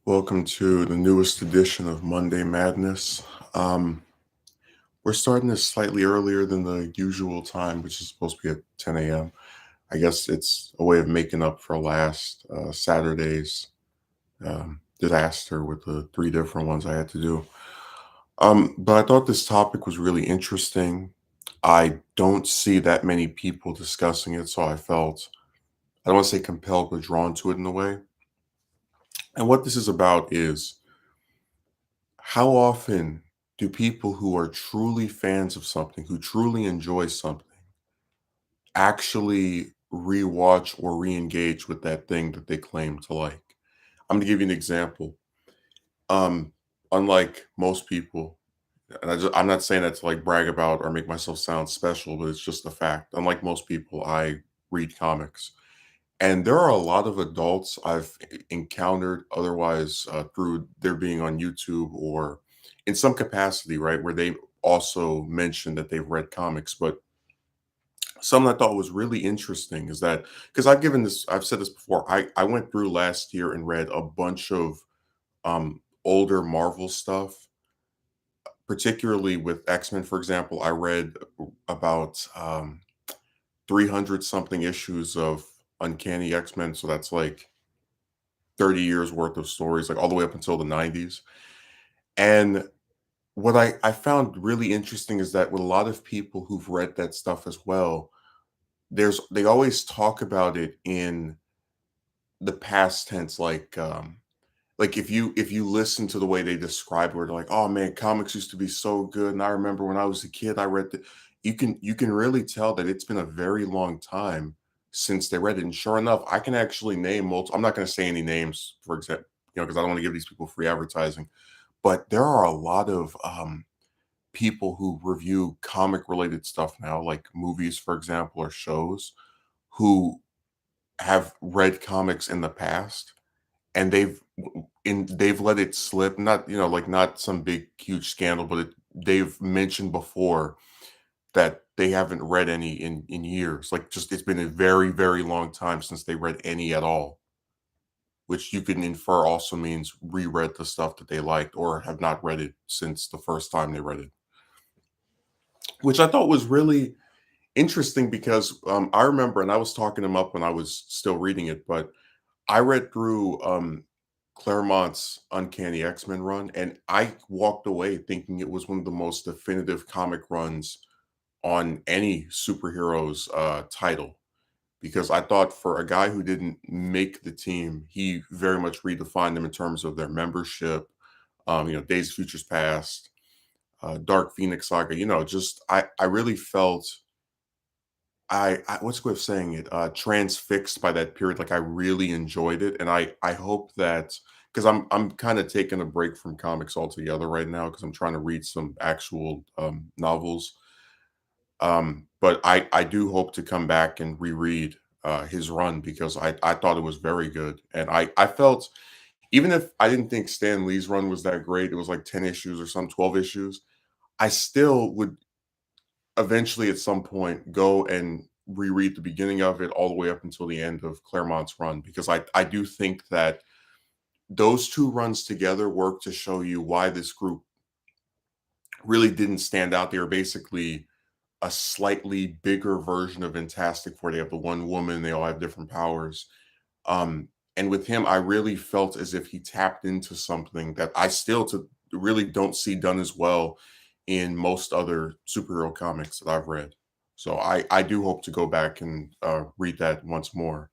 Welcome to the newest edition of Monday Madness. Um, we're starting this slightly earlier than the usual time, which is supposed to be at 10 a.m. I guess it's a way of making up for last Saturday's disaster with the three different ones I had to do. But I thought this topic was really interesting. I don't see that many people discussing it, so I don't want to say compelled, but drawn to it in a way. And what this is about is how often do people who are truly fans of something, who truly enjoy something, actually rewatch or re-engage with that thing that they claim to like? I'm gonna give you an example. Um, Unlike most people, and I'm not saying that to like brag about or make myself sound special, but it's just a fact. Unlike most people, I read comics. And there are a lot of adults I've encountered otherwise through their being on YouTube or in some capacity, right, where they also mentioned that they've read comics. But something I thought was really interesting is that because I've said this before, I went through last year and read a bunch of older Marvel stuff, particularly with X-Men, for example. I read about 300 something issues of Uncanny X-Men. So that's like 30 years worth of stories, like all the way up until the 90s. And what I found really interesting is that with a lot of people who've read that stuff as well, they always talk about it in the past tense, like if you listen to the way they describe where they're like, oh man, comics used to be so good. And I remember when I was a kid, I read the you can really tell that it's been a very long time since they read it. And sure enough, I can actually name multiple. I'm not going to say any names, for example, because I don't want to give these people free advertising. But there are a lot of people who review comic related stuff now, like movies, for example, or shows, who have read comics in the past and they've let it slip, not, like, not some big huge scandal, but they've mentioned before that they haven't read any in years. Like, just it's been a very, very long time since they read any at all, which you can infer also means reread the stuff that they liked or have not read it since the first time they read it, which I thought was really interesting because, I remember and I was talking him up when I was still reading it, but I read through, Claremont's Uncanny X-Men run, and I walked away thinking it was one of the most definitive comic runs on any superhero's title. Because I thought for a guy who didn't make the team, he very much redefined them in terms of their membership. Days of Futures Past, Dark Phoenix Saga. Just I really felt I what's a way of saying it? Transfixed by that period. Like I really enjoyed it, and I hope that because I'm kind of taking a break from comics altogether right now because I'm trying to read some actual novels. But I do hope to come back and reread his run because I thought it was very good, and I felt even if I didn't think Stan Lee's run was that great, it was like 10 issues or some 12 issues. I still would eventually at some point go and reread the beginning of it all the way up until the end of Claremont's run because I do think that those two runs together work to show you why this group really didn't stand out. They were basically a slightly bigger version of Fantastic Four. They have the one woman, they all have different powers. And with him, I really felt as if he tapped into something that I still to really don't see done as well in most other superhero comics that I've read. So I do hope to go back and read that once more.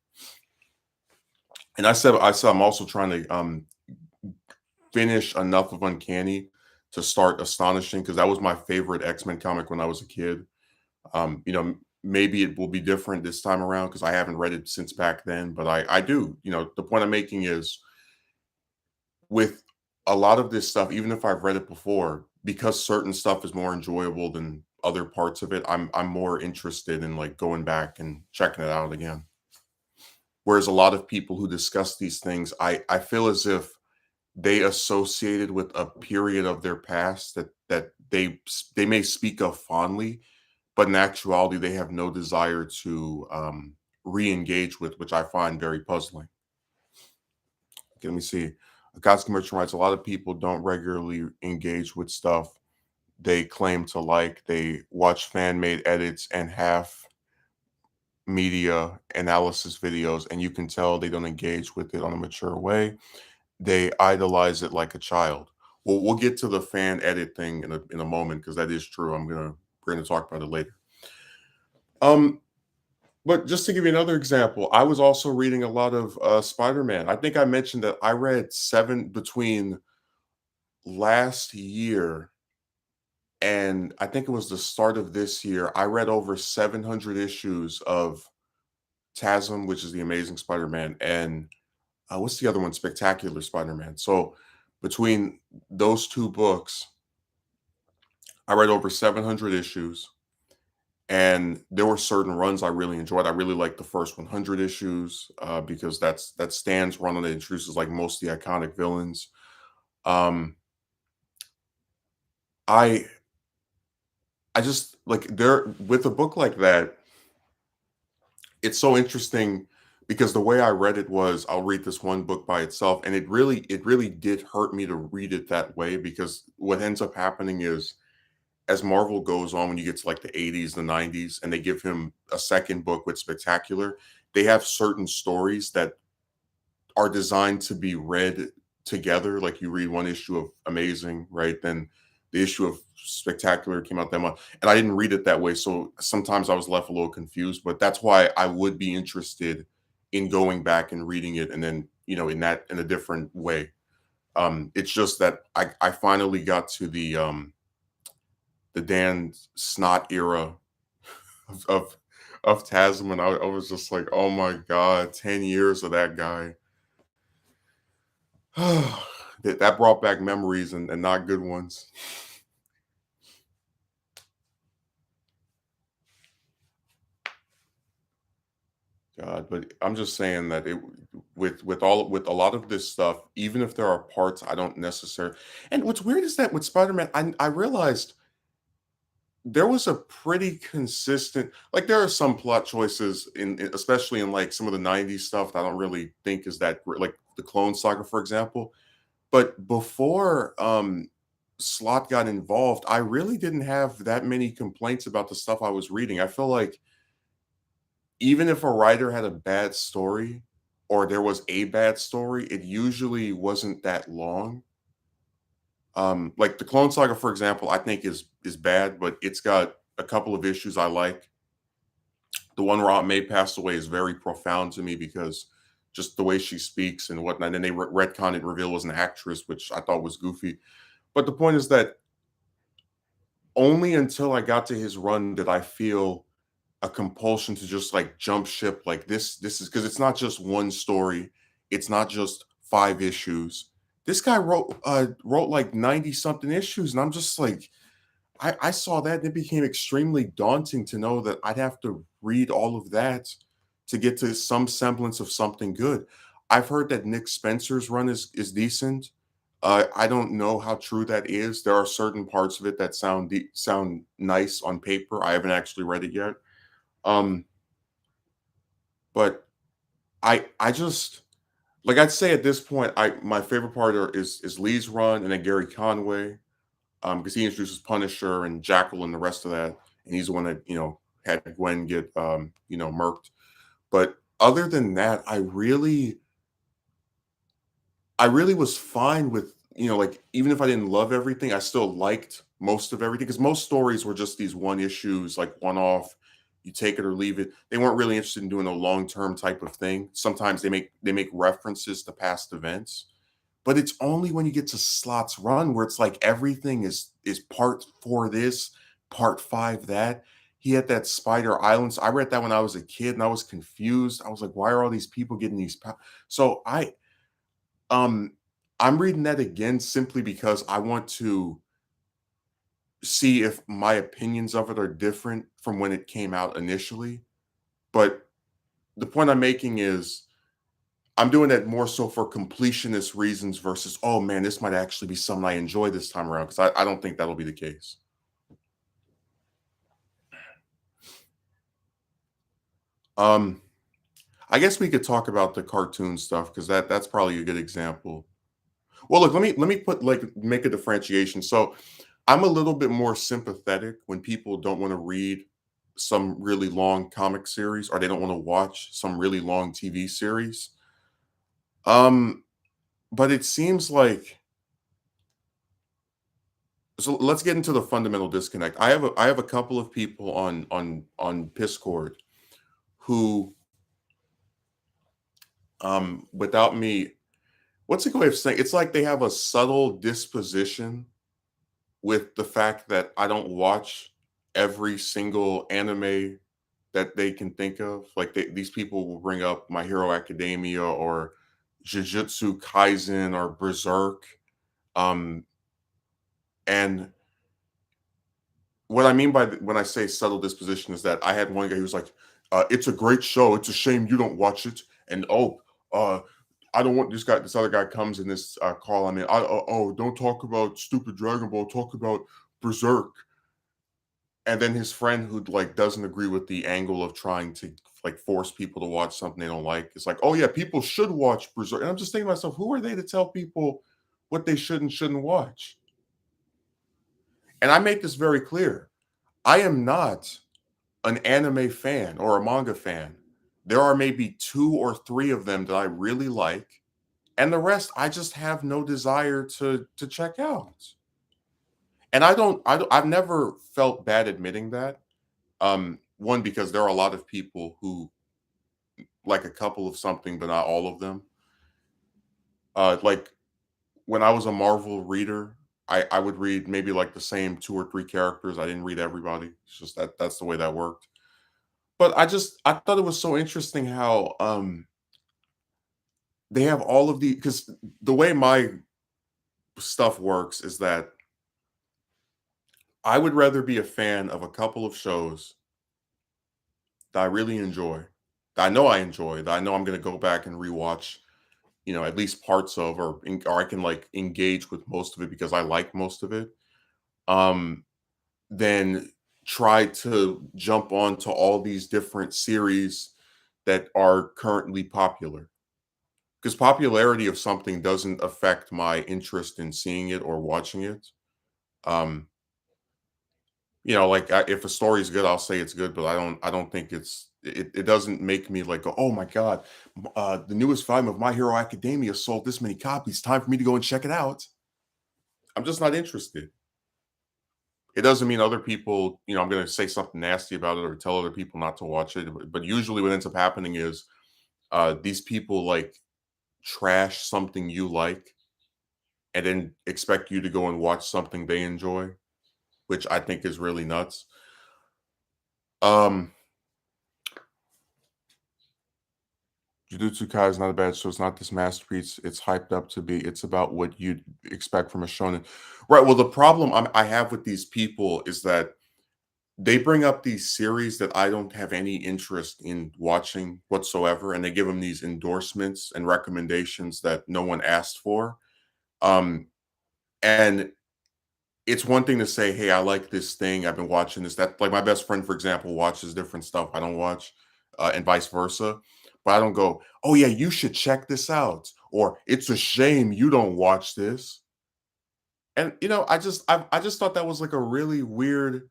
And I said I'm also trying to finish enough of Uncanny to start Astonishing because that was my favorite X-Men comic when I was a kid. Maybe it will be different this time around because I haven't read it since back then, but I do. The point I'm making is with a lot of this stuff, even if I've read it before, because certain stuff is more enjoyable than other parts of it, I'm more interested in like going back and checking it out again. Whereas a lot of people who discuss these things, I feel as if they associated with a period of their past that they may speak of fondly, but in actuality they have no desire to re-engage with, which I find very puzzling. Okay, let me see. Akatsuki Merchant writes, a lot of people don't regularly engage with stuff they claim to like. They watch fan-made edits and half media analysis videos, and you can tell they don't engage with it on a mature way. They idolize it like a child. Well, we'll get to the fan edit thing in a moment because that is true. We're gonna talk about it later. Um, but just to give you another example, I was also reading a lot of Spider-Man. I think I mentioned that I read seven between last year and I think it was the start of this year. I read over 700 issues of TASM, which is the Amazing Spider-Man, and what's the other one? Spectacular Spider-Man. So between those two books, I read over 700 issues, and there were certain runs I really enjoyed. I really liked the first 100 issues because that Stan's run on it introduces like most of the iconic villains. Um, I I just like there with a book like that, it's so interesting because the way I read it was I'll read this one book by itself, and it really did hurt me to read it that way because what ends up happening is as Marvel goes on, when you get to like the 80s, the 90s, and they give him a second book with Spectacular, they have certain stories that are designed to be read together. Like you read one issue of Amazing, right? Then the issue of Spectacular came out that month. And I didn't read it that way. So sometimes I was left a little confused, but that's why I would be interested in going back and reading it and then, in a different way. It's just that I finally got to the Dan Snot era of of Tasman. I was just like, oh my God, 10 years of that guy. That brought back memories and not good ones. God, but I'm just saying that it with a lot of this stuff, even if there are parts I don't necessarily. And what's weird is that with Spider-Man, I realized there was a pretty consistent like there are some plot choices especially in like some of the 90s stuff that I don't really think is that great, like the Clone Saga, for example. But before Slot got involved, I really didn't have that many complaints about the stuff I was reading. I feel like even if a writer had a bad story or there was a bad story, it usually wasn't that long. Like the Clone Saga, for example, I think is bad, but it's got a couple of issues I like. The one where Aunt May passed away is very profound to me because just the way she speaks and whatnot. And they retcon it, reveal was an actress, which I thought was goofy. But the point is that only until I got to his run did I feel a compulsion to just like jump ship. Like this is because it's not just one story, it's not just five issues. This guy wrote like 90 something issues, and I'm just like, I saw that and it became extremely daunting to know that I'd have to read all of that to get to some semblance of something good. I've heard that Nick Spencer's run is decent. I don't know how true that is. There are certain parts of it that sound nice on paper. I haven't actually read it yet. Um, but I just like I'd say at this point, I my favorite part is Lee's run and then Gary Conway, because he introduces Punisher and Jackal and the rest of that, and he's the one that had Gwen get murked. But other than that, I really was fine with, like even if I didn't love everything, I still liked most of everything because most stories were just these one issues, like one off. You take it or leave it. They weren't really interested in doing a long term type of thing. Sometimes they make references to past events, but it's only when you get to Slot's run where it's like everything is part four this, part five that. He had that Spider Islands. I read that when I was a kid and I was confused. I was like, why are all these people getting these so um I'm reading that again simply because I want to see if my opinions of it are different from when it came out initially. But the point I'm making is I'm doing that more so for completionist reasons versus, oh man, this might actually be something I enjoy this time around. Because I don't think that'll be the case. Um, I guess we could talk about the cartoon stuff because that's probably a good example. Well, look, let me put like make a differentiation. So I'm a little bit more sympathetic when people don't want to read some really long comic series or they don't want to watch some really long TV series. Um, but it seems like so let's get into the fundamental disconnect. I have a couple of people on Discord who without me what's a good way of saying it's like they have a subtle disposition with the fact that I don't watch every single anime that they can think of. Like these people will bring up My Hero Academia or Jujutsu Kaisen or Berserk. Um, and what I mean by when I say subtle disposition is that I had one guy who was like, "It's a great show. It's a shame you don't watch it." And uh, I don't want this guy. This other guy comes in this call. I mean, don't talk about stupid Dragon Ball. Talk about Berserk. And then his friend who like doesn't agree with the angle of trying to like force people to watch something they don't like. It's like, oh yeah, people should watch Berserk. And I'm just thinking to myself, who are they to tell people what they should and shouldn't watch? And I make this very clear. I am not an anime fan or a manga fan. There are maybe two or three of them that I really like, and the rest I just have no desire to check out. And I've never felt bad admitting that. One because there are a lot of people who like a couple of something, but not all of them. Like when I was a Marvel reader, I would read maybe like the same two or three characters. I didn't read everybody. It's just that's the way that worked. But I thought it was so interesting how they have all of the because the way my stuff works is that I would rather be a fan of a couple of shows that I really enjoy, that I know I enjoy, that I know I'm going to go back and rewatch, you know, at least parts of, or I can like engage with most of it because I like most of it. Um, then try to jump onto all these different series that are currently popular because popularity of something doesn't affect my interest in seeing it or watching it. Um, you know, like if a story is good, I'll say it's good, but I don't think it doesn't make me like, go, oh my god, the newest volume of My Hero Academia sold this many copies. Time for me to go and check it out. I'm just not interested. It doesn't mean other people, you know, I'm going to say something nasty about it or tell other people not to watch it. But usually, what ends up happening is these people like trash something you like and then expect you to go and watch something they enjoy, which I think is really nuts. Um, Jujutsu Kai is not a bad show. It's not this masterpiece. It's hyped up to be. It's about what you'd expect from a shonen, right? Well, the problem I have with these people is that they bring up these series that I don't have any interest in watching whatsoever, and they give them these endorsements and recommendations that no one asked for. Um, and it's one thing to say, "Hey, I like this thing. I've been watching this." That like my best friend, for example, watches different stuff I don't watch, and vice versa. But I don't go, "Oh yeah, you should check this out," or "It's a shame you don't watch this." And you know, I just thought that was like a really weird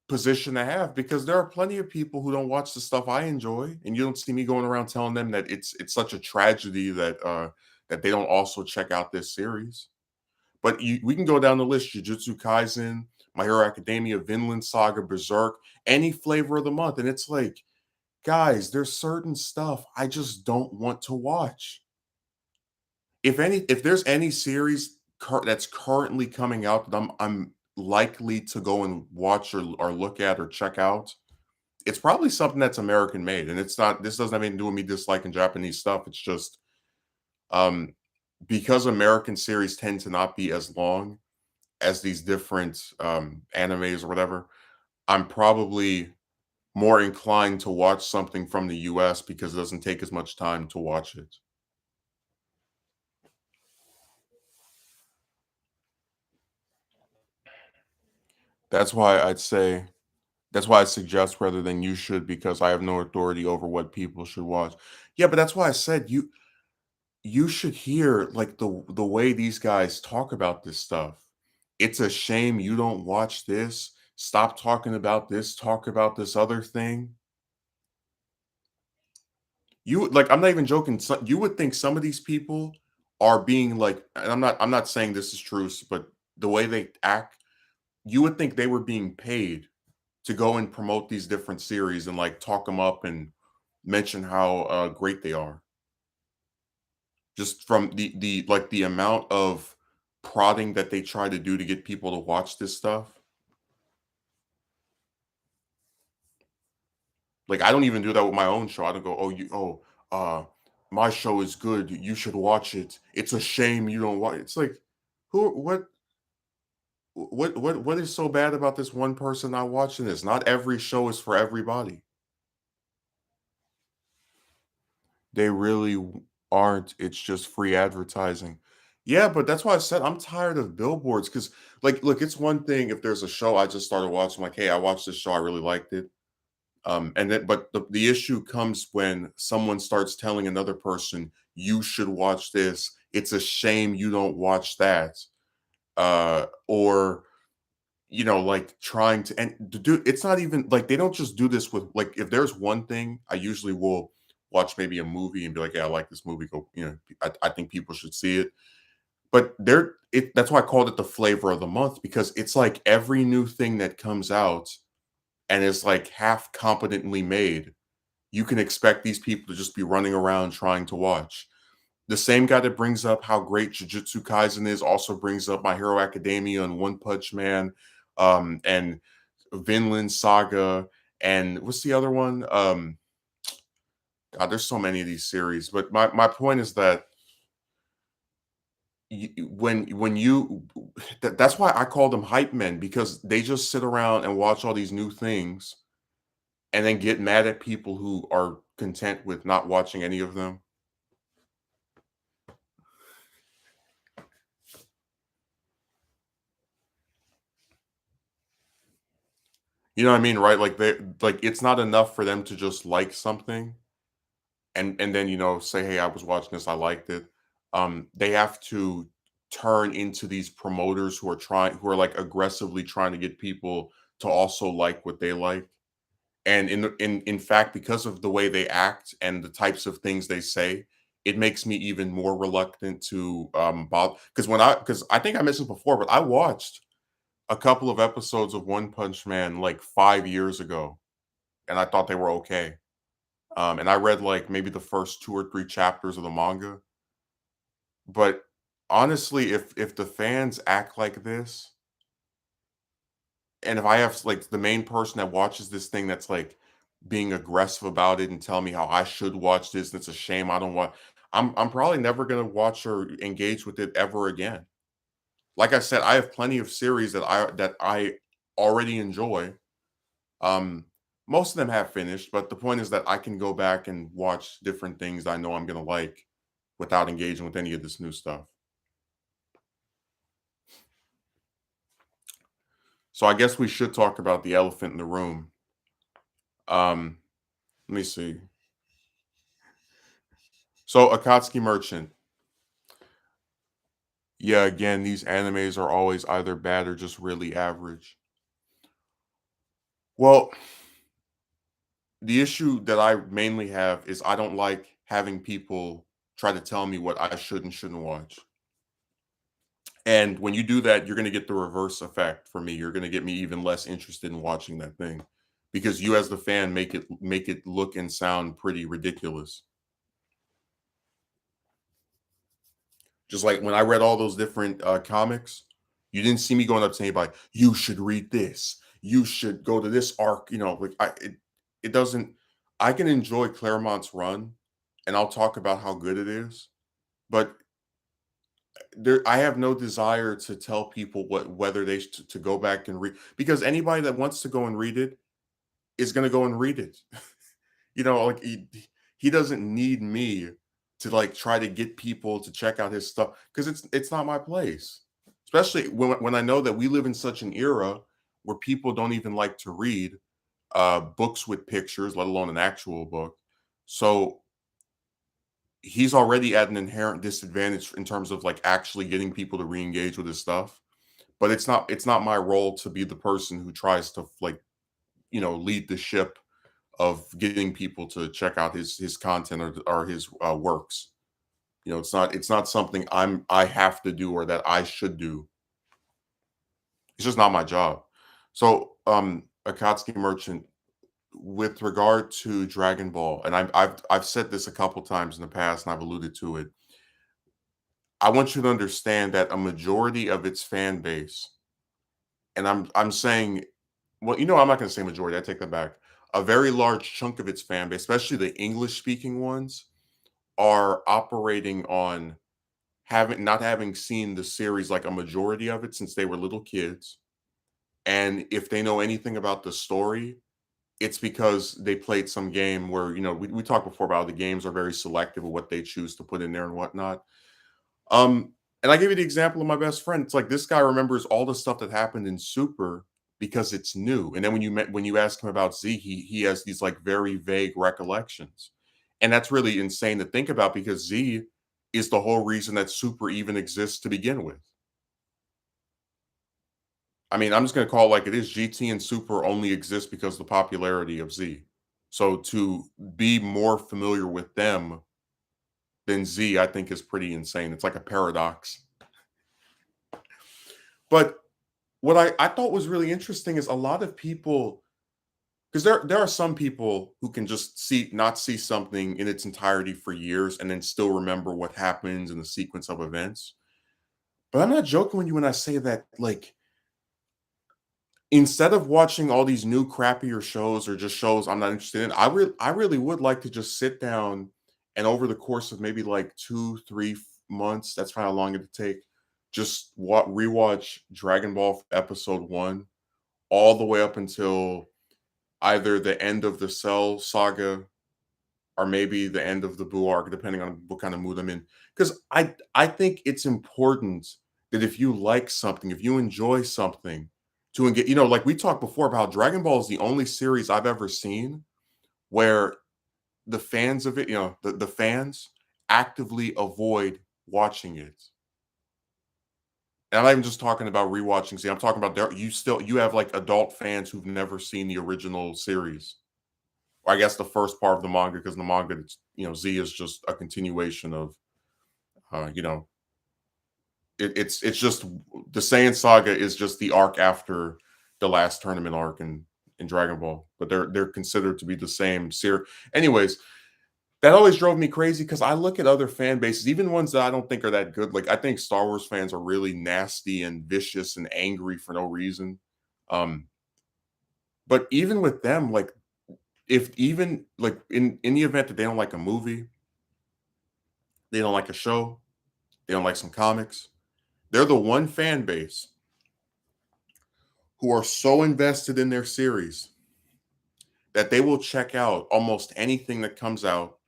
position to have because there are plenty of people who don't watch the stuff I enjoy, and you don't see me going around telling them that it's such a tragedy that that they don't also check out this series. But we can go down the list: Jujutsu Kaisen, My Hero Academia, Vinland Saga, Berserk, any flavor of the month, and it's like, guys, there's certain stuff I just don't want to watch. If there's any series that's currently coming out that I'm likely to go and watch or look at or check out, it's probably something that's American made, and it's not. This doesn't have anything to do with me disliking Japanese stuff. It's just um, because American series tend to not be as long as these different animes or whatever. I'm probably more inclined to watch something from the US because it doesn't take as much time to watch it. That's why I'd say that's why I suggest rather than you should because I have no authority over what people should watch. Yeah, but that's why I said you You should hear, like, the way these guys talk about this stuff. "It's a shame you don't watch this. Stop talking about this, talk about this other thing." I'm not even joking, you would think some of these people are being, like, and I'm not saying this is true, but the way they act, you would think they were being paid to go and promote these different series and, like, talk them up and mention how, great they are. Just from the amount of prodding that they try to do to get people to watch this stuff. Like, I don't even do that with my own show. I don't go, uh, my show is good. You should watch it. It's a shame you don't watch." It's like, who, what is so bad about this one person not watching this? Not every show is for everybody. They really aren't. It's just free advertising. Yeah, but that's why I said I'm tired of billboards. Because, like, look, it's one thing if there's a show I just started watching, like, "Hey, I watched this show, I really liked it." And then but the issue comes when someone starts telling another person, "You should watch this. It's a shame you don't watch that." Or, like, trying to and to do it's not even like, they don't just do this with like, if there's one thing, I usually will watch maybe a movie and be like, "Yeah, I like this movie, go," I think people should see it. But that's why I called it the flavor of the month, because it's like every new thing that comes out and is, like, half competently made, you can expect these people to just be running around trying to watch. The same guy that brings up how great Jujutsu Kaisen is also brings up My Hero Academia and One Punch Man, and Vinland Saga, and what's the other one? God, there's so many of these series, but my point is that when you that's why I call them hype men, because they just sit around and watch all these new things and then get mad at people who are content with not watching any of them. You know what I mean, right? Like, it's not enough for them to just like something and then, say, "Hey, I was watching this, I liked it." They have to turn into these promoters who are, like, aggressively trying to get people to also like what they like. And in fact, because of the way they act and the types of things they say, it makes me even more reluctant to, bother. Because I think I mentioned before, but I watched a couple of episodes of One Punch Man, like, 5 years ago, and I thought they were okay. And I read, like, maybe the first 2 or 3 chapters of the manga, but honestly, if the fans act like this, and if I have, like, the main person that watches this thing that's, like, being aggressive about it and tell me how I should watch this, and it's a shame I don't want, I'm probably never gonna watch or engage with it ever again. Like I said, I have plenty of series that I already enjoy. Um, Most of them have finished, but the point is that I can go back and watch different things I know I'm gonna like without engaging with any of this new stuff. So I guess we should talk about the elephant in the room. Um, Let me see. So Akatsuki Merchant. Yeah, again, these animes are always either bad or just really average. Well, the issue that I mainly have is I don't like having people try to tell me what I should and shouldn't watch. And when you do that, you're going to get the reverse effect for me. You're going to get me even less interested in watching that thing because you as the fan make it look and sound pretty ridiculous. Just like when I read all those different comics, you didn't see me going up to anybody, "You should read this. You should go to this arc." Like it doesn't. I can enjoy Claremont's run, and I'll talk about how good it is, but I have no desire to tell people whether to go back and read, because anybody that wants to go and read it is going to go and read it. Like he doesn't need me to, like, try to get people to check out his stuff, because it's not my place. Especially when I know that we live in such an era where people don't even like to read books with pictures, let alone an actual book. So he's already at an inherent disadvantage in terms of like actually getting people to re-engage with his stuff. But it's not my role to be the person who tries to like, lead the ship of getting people to check out his content or his works. It's not something I have to do or that I should do. It's just not my job. So, Akatsuki Merchant, with regard to Dragon Ball, and I've said this a couple times in the past, and I've alluded to it. I want you to understand that a majority of its fan base, and I'm saying, well, I'm not going to say majority. I take that back. A very large chunk of its fan base, especially the English speaking ones, are operating on having not having seen the series like a majority of it since they were little kids. And if they know anything about the story, it's because they played some game where, we talked before about how the games are very selective of what they choose to put in there and whatnot. Um, and I give you the example of my best friend. It's like this guy remembers all the stuff that happened in Super because it's new. And then when you ask him about Z, he has these like very vague recollections. And that's really insane to think about because Z is the whole reason that Super even exists to begin with. I mean, I'm just gonna call it like it is. GT and Super only exist because of the popularity of Z. So to be more familiar with them than Z, I think is pretty insane. It's like a paradox. But what I thought was really interesting is a lot of people, because there are some people who can just not see something in its entirety for years and then still remember what happens in the sequence of events. But I'm not joking when I say that, like, instead of watching all these new crappier shows or just shows I'm not interested in, I really would like to just sit down and over the course of maybe like 2, 3 months, that's how long it'd take, just rewatch Dragon Ball episode 1 all the way up until either the end of the Cell saga or maybe the end of the Buu arc, depending on what kind of mood I'm in. Because I think it's important that if you like something, if you enjoy something, to engage. Like we talked before about how Dragon Ball is the only series I've ever seen where the fans of it, the fans actively avoid watching it. And I'm not even just talking about rewatching. See, I'm talking about you have like adult fans who've never seen the original series. Or I guess the first part of the manga, because the manga, Z is just a continuation of, uh, you know, it's just the Saiyan saga is just the arc after the last tournament arc in Dragon Ball, but they're considered to be the same series. Anyways, that always drove me crazy because I look at other fan bases, even ones that I don't think are that good. Like I think Star Wars fans are really nasty and vicious and angry for no reason. Um, but even with them, like if even like in the event that they don't like a movie, they don't like a show, they don't like some comics, they're the one fan base who are so invested in their series that they will check out almost anything that comes out,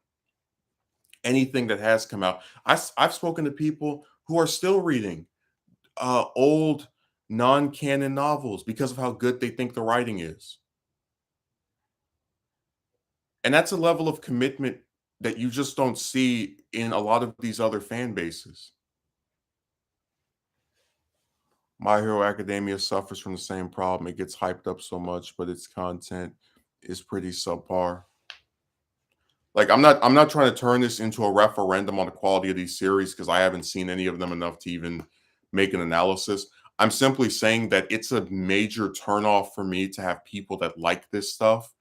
anything that has come out. I've spoken to people who are still reading old non-canon novels because of how good they think the writing is. And that's a level of commitment that you just don't see in a lot of these other fan bases. My Hero Academia suffers from the same problem. It gets hyped up so much, but its content is pretty subpar. Like I'm not trying to turn this into a referendum on the quality of these series because I haven't seen any of them enough to even make an analysis. I'm simply saying that it's a major turnoff for me to have people that like this stuff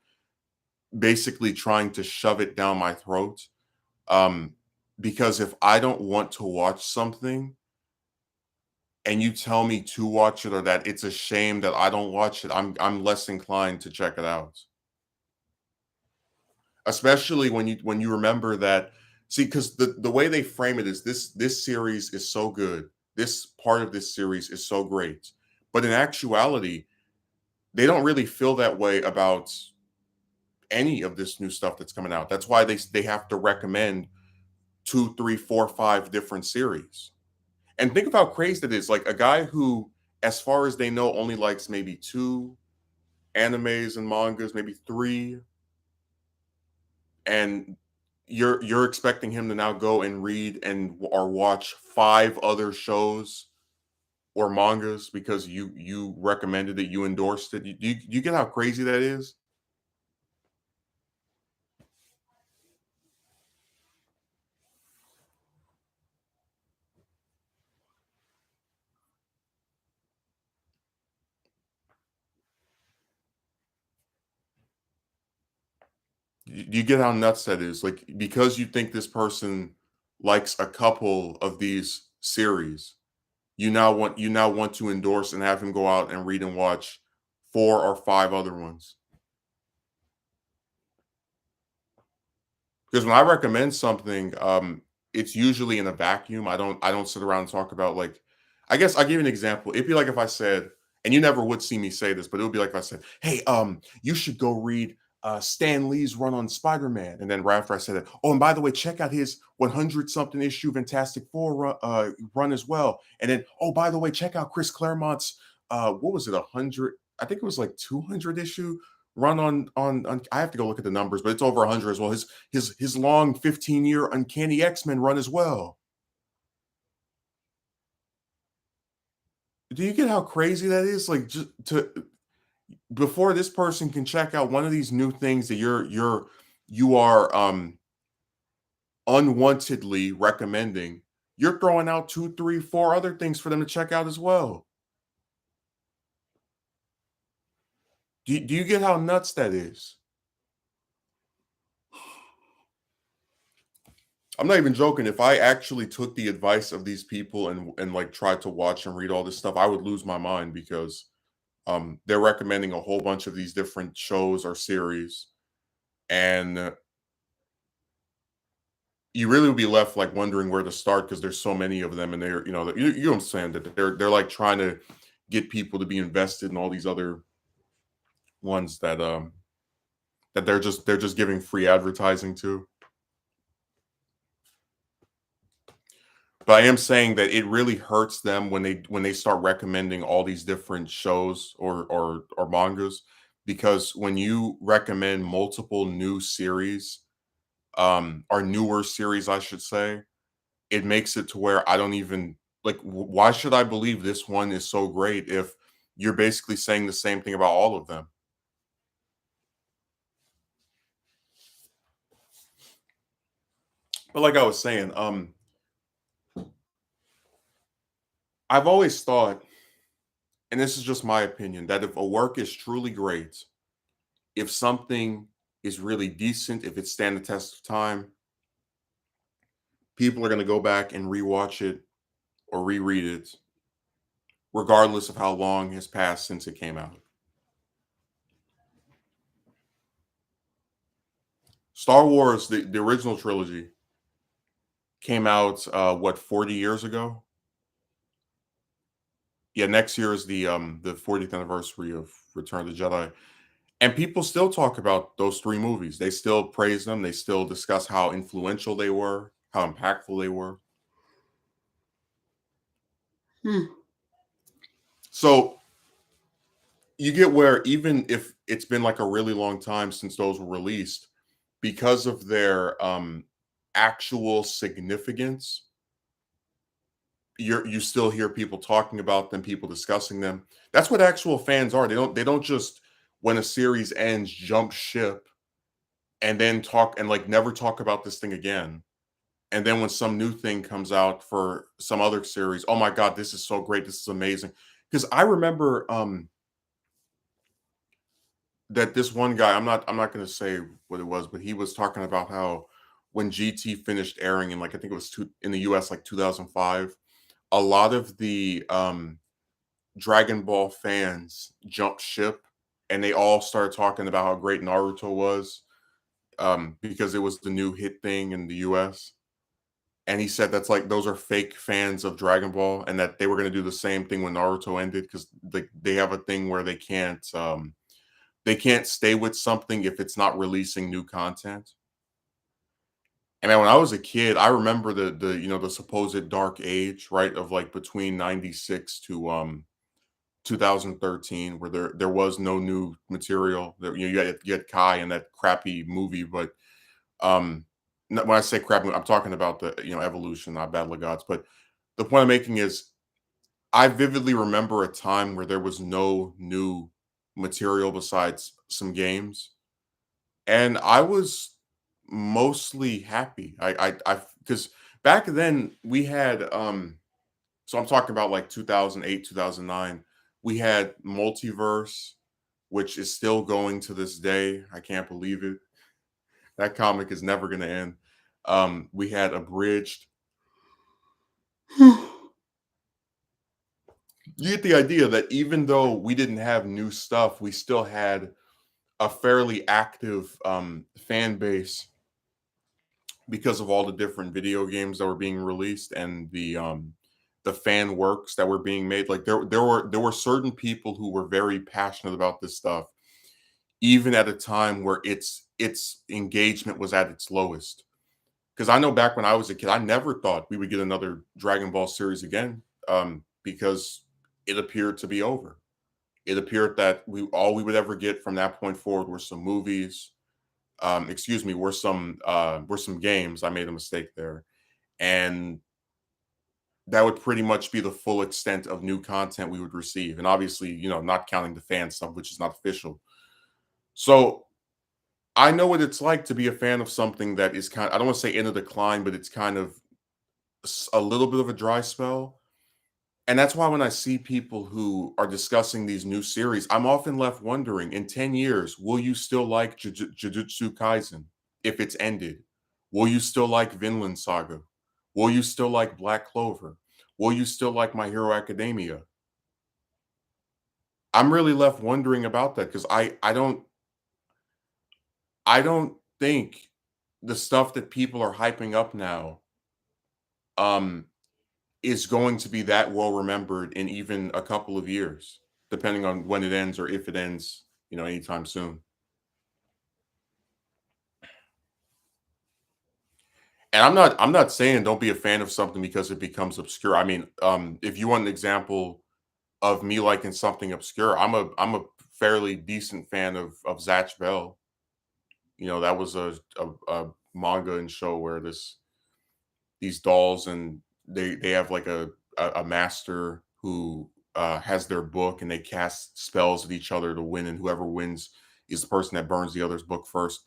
basically trying to shove it down my throat. Um, because if I don't want to watch something and you tell me to watch it or that it's a shame that I don't watch it, I'm less inclined to check it out. Especially when you remember that, see, because the way they frame it is this series is so good. This part of this series is so great. But in actuality, they don't really feel that way about any of this new stuff that's coming out. That's why they have to recommend two, three, four, five different series. And think of how crazy that is. Like a guy who, as far as they know, only likes maybe two animes and mangas, maybe three, and You're expecting him to now go and read and or watch 5 other shows or mangas because you recommended it, you endorsed it. You get how crazy that is? You get how nuts that is? Like, because you think this person likes a couple of these series, you now want to endorse and have him go out and read and watch 4 or 5 other ones. Because when I recommend something, it's usually in a vacuum. I don't sit around and talk about like I guess I'll give you an example. It'd be like if I said, and you never would see me say this, but it would be like if I said, "Hey, you should go read Stan Lee's run on Spider-Man." And then right after I said it, "Oh, and by the way, check out his 100 something issue Fantastic Four run as well." And then, "Oh, by the way, check out Chris Claremont's what was it, 100? I think it was like 200 issue run on I have to go look at the numbers, but it's over 100 as well. His long 15-year Uncanny X-Men run as well." Do you get how crazy that is? Like, just to before this person can check out one of these new things that you are unwantedly recommending, you're throwing out 2, 3, 4 other things for them to check out as well. Do you get how nuts that is? I'm not even joking. If I actually took the advice of these people and like tried to watch and read all this stuff, I would lose my mind because they're recommending a whole bunch of these different shows or series, and you really would be left like wondering where to start because there's so many of them, and they're you understand that they're like trying to get people to be invested in all these other ones that they're just giving free advertising to. But I am saying that it really hurts them when they start recommending all these different shows or mangas, because when you recommend multiple new series, or newer series, I should say, it makes it to where I don't even like why should I believe this one is so great if you're basically saying the same thing about all of them? But like I was saying, I've always thought, and this is just my opinion, that if a work is truly great, if something is really decent, if it's stand the test of time, people are going to go back and rewatch it or reread it, regardless of how long has passed since it came out. Star Wars, the original trilogy, came out what 40 years ago. Yeah, next year is the 40th anniversary of Return of the Jedi. And people still talk about those 3 movies. They still praise them. They still discuss how influential they were, how impactful they were. Hmm. So you get where even if it's been like a really long time since those were released, because of their actual significance, you still hear people talking about them, people discussing them. That's what actual fans are. They don't just when a series ends jump ship and then talk and like never talk about this thing again. And then when some new thing comes out for some other series, oh my god, this is so great, this is amazing. Because I remember that this one guy, I'm not going to say what it was, but he was talking about how when GT finished airing in like I think it was in the US like 2005, a lot of the Dragon Ball fans jumped ship and they all started talking about how great Naruto was, because it was the new hit thing in the US. And he said that's like those are fake fans of Dragon Ball, and that they were going to do the same thing when Naruto ended because they have a thing where they can't stay with something if it's not releasing new content. And man, when I was a kid, I remember the supposed dark age, right, of like between 96 to 2013, where there was no new material. There, you had Kai and that crappy movie, but um when I say crap, I'm talking about the evolution, not Battle of Gods. But the point I'm making is I vividly remember a time where there was no new material besides some games, and I was mostly happy. I because back then we had so I'm talking about like 2008, 2009. We had Multiverse, which is still going to this day. I can't believe it. That comic is never going to end. We had Abridged. You get the idea that even though we didn't have new stuff, we still had a fairly active fan base because of all the different video games that were being released and the fan works that were being made. Like there were certain people who were very passionate about this stuff, even at a time where its engagement was at its lowest. Because I know back when I was a kid, I never thought we would get another Dragon Ball series again, because it appeared to be over. It appeared that we all we would ever get from that point forward were some movies. Excuse me, were some games. I made a mistake there, and that would pretty much be the full extent of new content we would receive. And obviously, not counting the fan stuff, which is not official. So I know what it's like to be a fan of something that is I don't want to say in a decline, but it's kind of a little bit of a dry spell. And that's why when I see people who are discussing these new series, I'm often left wondering in 10 years, will you still like Jujutsu Kaisen if it's ended? Will you still like Vinland Saga? Will you still like Black Clover? Will you still like My Hero Academia? I'm really left wondering about that because I don't think the stuff that people are hyping up now um is going to be that well remembered in even a couple of years, depending on when it ends or if it ends, anytime soon. And I'm not saying don't be a fan of something because it becomes obscure. I mean, if you want an example of me liking something obscure, I'm a fairly decent fan of Zatch Bell. That was a manga and show where these dolls and they have like a master who has their book and they cast spells at each other to win, and whoever wins is the person that burns the other's book first.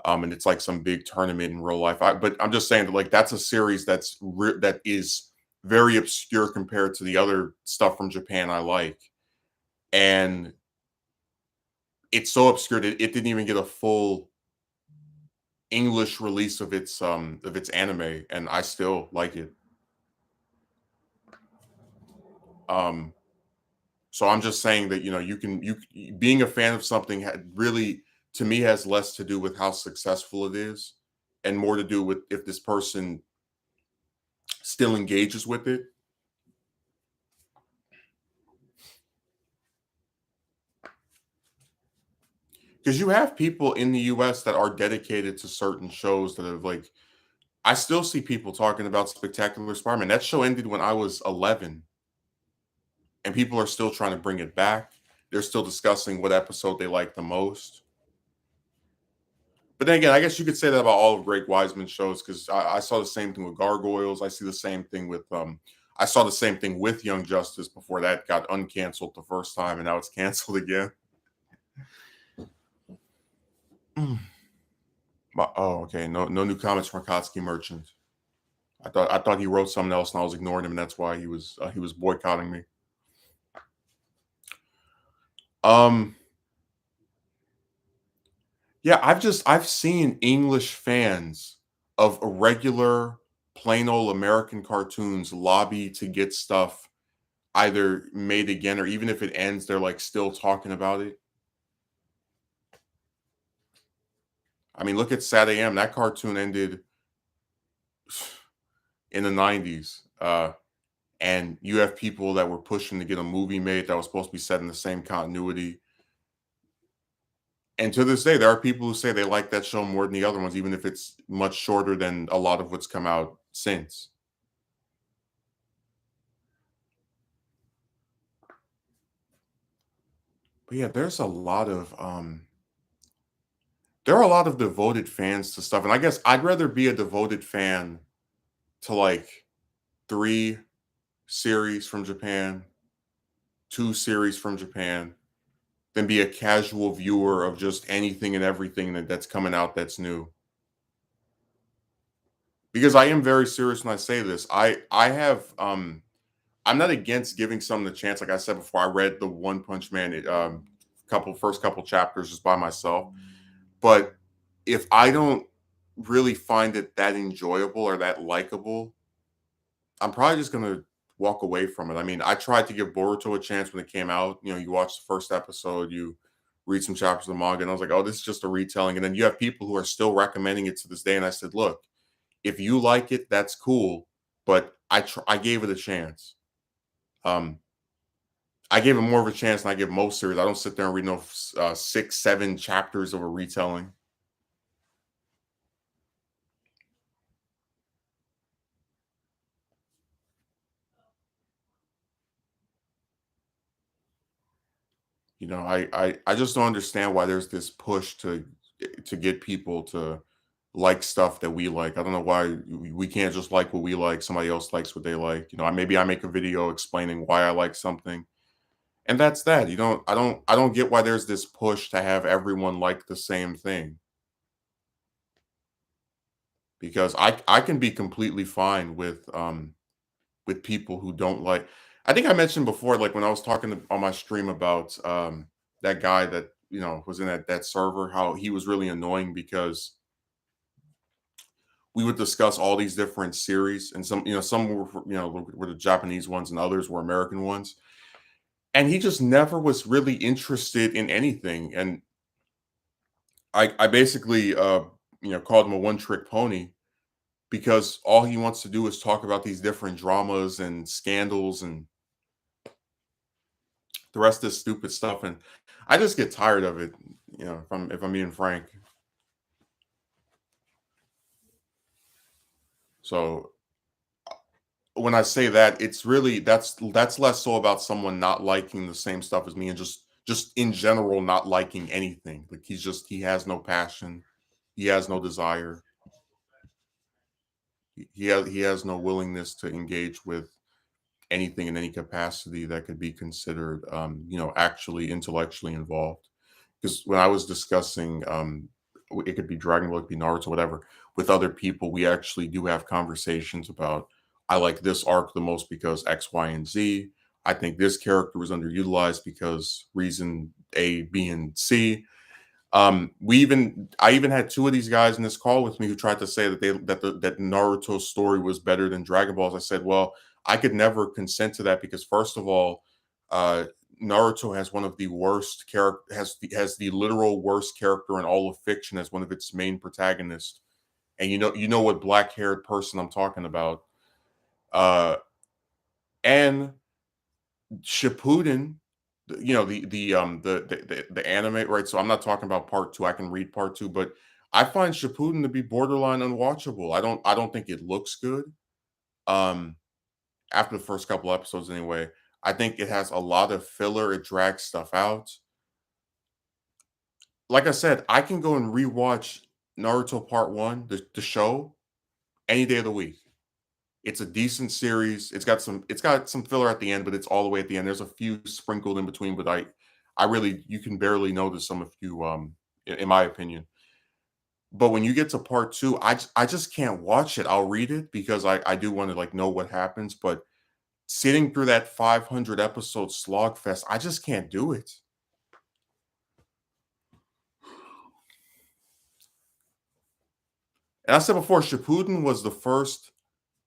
And it's like some big tournament in real life. But I'm just saying that like that's a series that is very obscure compared to the other stuff from Japan I like, and it's so obscure that it didn't even get a full English release of its anime, and I still like it. Um, So I'm just saying that being a fan of something really to me has less to do with how successful it is and more to do with if this person still engages with it. Because you have people in the US that are dedicated to certain shows that have like I still see people talking about Spectacular Spider-Man. That show ended when I was 11 and people are still trying to bring it back. They're still discussing what episode they like the most. But then again, I guess you could say that about all of Greg Wiseman's shows because I saw the same thing with Gargoyles. I see the same thing with I saw the same thing with Young Justice before that got uncanceled the first time and now it's canceled again. Mm. Oh, okay. No new comments from Kotsky Merchant. I thought he wrote something else and I was ignoring him and that's why he was boycotting me. Um yeah, I've seen English fans of regular plain old American cartoons lobby to get stuff either made again or even if it ends, they're like still talking about it. I mean, look at Sad AM. That cartoon ended in the 90s. And you have people that were pushing to get a movie made that was supposed to be set in the same continuity. And to this day, there are people who say they like that show more than the other ones, even if it's much shorter than a lot of what's come out since. But yeah, there's a lot of There are a lot of devoted fans to stuff, and I guess I'd rather be a devoted fan to, like, 3 series from Japan, 2 series from Japan, than be a casual viewer of just anything and everything that's coming out that's new. Because I am very serious when I say this. I have, I'm not against giving something a chance. Like I said before, I read the One Punch Man, first couple chapters just by myself. But if I don't really find it that enjoyable or that likable, I'm probably just gonna walk away from it. I mean, I tried to give Boruto a chance when it came out. You know, you watch the first episode, you read some chapters of the manga, and I was like, oh, this is just a retelling. And then you have people who are still recommending it to this day. And I said, look, if you like it, that's cool. But I gave it a chance. Um, I gave it more of a chance than I give most series. I don't sit there and read no 6, 7 chapters of a retelling. You know, I just don't understand why there's this push to get people to like stuff that we like. I don't know why we can't just like what we like. Somebody else likes what they like. You know, maybe I make a video explaining why I like something, and that's that. You don't. I don't get why there's this push to have everyone like the same thing. Because I can be completely fine with people who don't like. I think I mentioned before, like when I was talking on my stream about that guy that was in that server, how he was really annoying because we would discuss all these different series, and some were the Japanese ones, and others were American ones, and he just never was really interested in anything. And I basically called him a one trick pony because all he wants to do is talk about these different dramas and scandals and the rest of this stupid stuff, and I just get tired of it. If I'm being frank. So when I say that, it's really that's less so about someone not liking the same stuff as me and just in general not liking anything. Like he has no passion, he has no desire, he has no willingness to engage with anything in any capacity that could be considered actually intellectually involved. Because when I was discussing it could be Dragon Ball, it could be Naruto, whatever, with other people, we actually do have conversations about I like this arc the most because X, Y, and Z. I think this character was underutilized because reason A, B, and C. I even had two of these guys in this call with me who tried to say that Naruto's story was better than Dragon Ball's. I said, well, I could never consent to that because first of all, uh, Naruto has one of the worst character has the literal worst character in all of fiction as one of its main protagonists, and you know what black haired person I'm talking about, uh, and Shippuden, the anime, right? So I'm not talking about part two. I can read part two, but I find Shippuden to be borderline unwatchable. I don't think it looks good. Um, After the first couple episodes, anyway, I think it has a lot of filler. It drags stuff out. Like I said, I can go and rewatch Naruto Part One, the show, any day of the week. It's a decent series. It's got some filler at the end, but it's all the way at the end. There's a few sprinkled in between, but I really you can barely notice them if you in my opinion. But when you get to part two, I just can't watch it. I'll read it because I do want to like know what happens, but sitting through that 500 episode slog fest, I just can't do it. And I said before, Shippuden was the first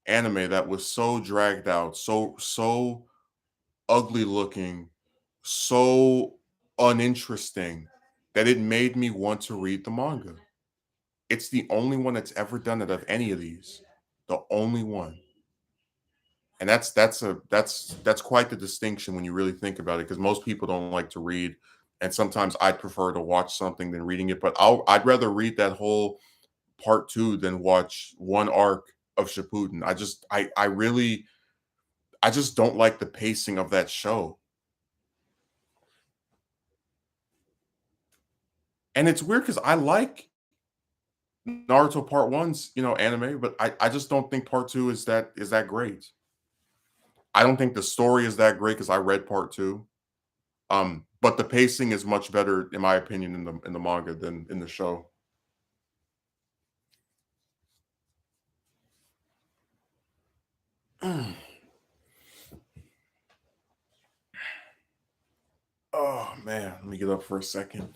anime that was so dragged out, so ugly looking, so uninteresting that it made me want to read the manga. It's the only one that's ever done it of any of these. The only one. And that's quite the distinction when you really think about it because most people don't like to read and sometimes I'd prefer to watch something than reading it, but I'd rather read that whole part 2 than watch one arc of Shippuden. I just don't like the pacing of that show. And it's weird because I like Naruto Part One's, anime, but I just don't think Part Two is that great. I don't think the story is that great because I read Part Two. But the pacing is much better, in my opinion, in the manga than in the show. Oh man, let me get up for a second.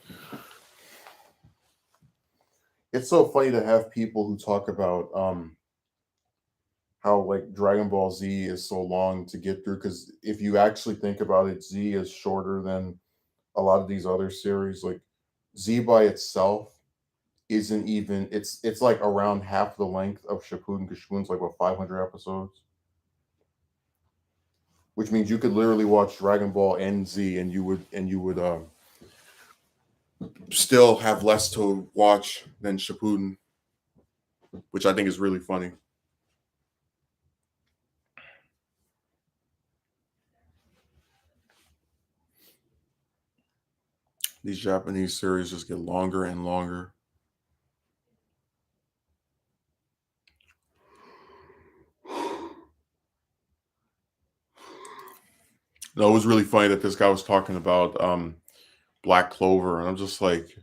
It's so funny to have people who talk about how like Dragon Ball Z is so long to get through because if you actually think about it, Z is shorter than a lot of these other series. Like Z by itself isn't even it's like around half the length of Shippuden because Shippuden's like what 500 episodes, which means you could literally watch Dragon Ball and Z and you would still have less to watch than Shippuden, which I think is really funny. These Japanese series just get longer and longer. No, it was really funny that this guy was talking about Black Clover, and I'm just like,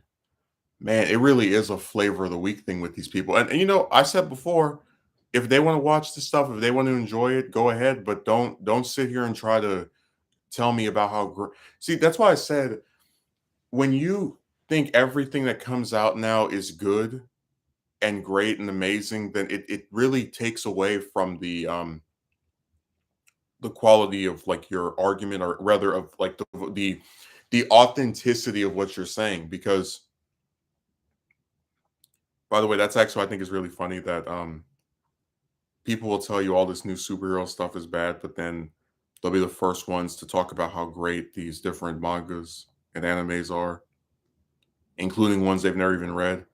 man, it really is a flavor of the week thing with these people. And I said before, if they want to watch this stuff, if they want to enjoy it, go ahead, but don't sit here and try to tell me about how great. See, that's why I said when you think everything that comes out now is good and great and amazing, then it really takes away from the quality of like your argument or rather of like the authenticity of what you're saying because by the way that's actually I think is really funny that people will tell you all this new superhero stuff is bad but then they'll be the first ones to talk about how great these different mangas and animes are including ones they've never even read.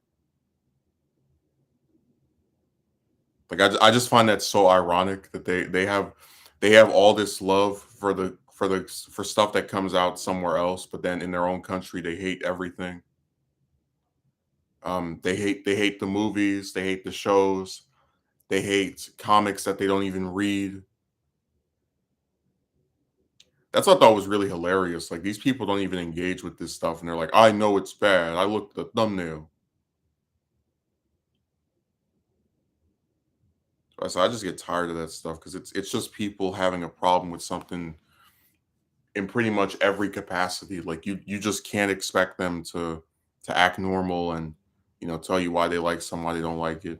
Like I just find that so ironic that they have all this love for stuff that comes out somewhere else, but then in their own country they hate everything. They hate the movies, they hate the shows, they hate comics that they don't even read. That's what I thought was really hilarious. Like these people don't even engage with this stuff, and they're like, "I know it's bad. I looked at the thumbnail." So I just get tired of that stuff because it's just people having a problem with something in pretty much every capacity. Like you just can't expect them to act normal and tell you why they like something, why they don't like it.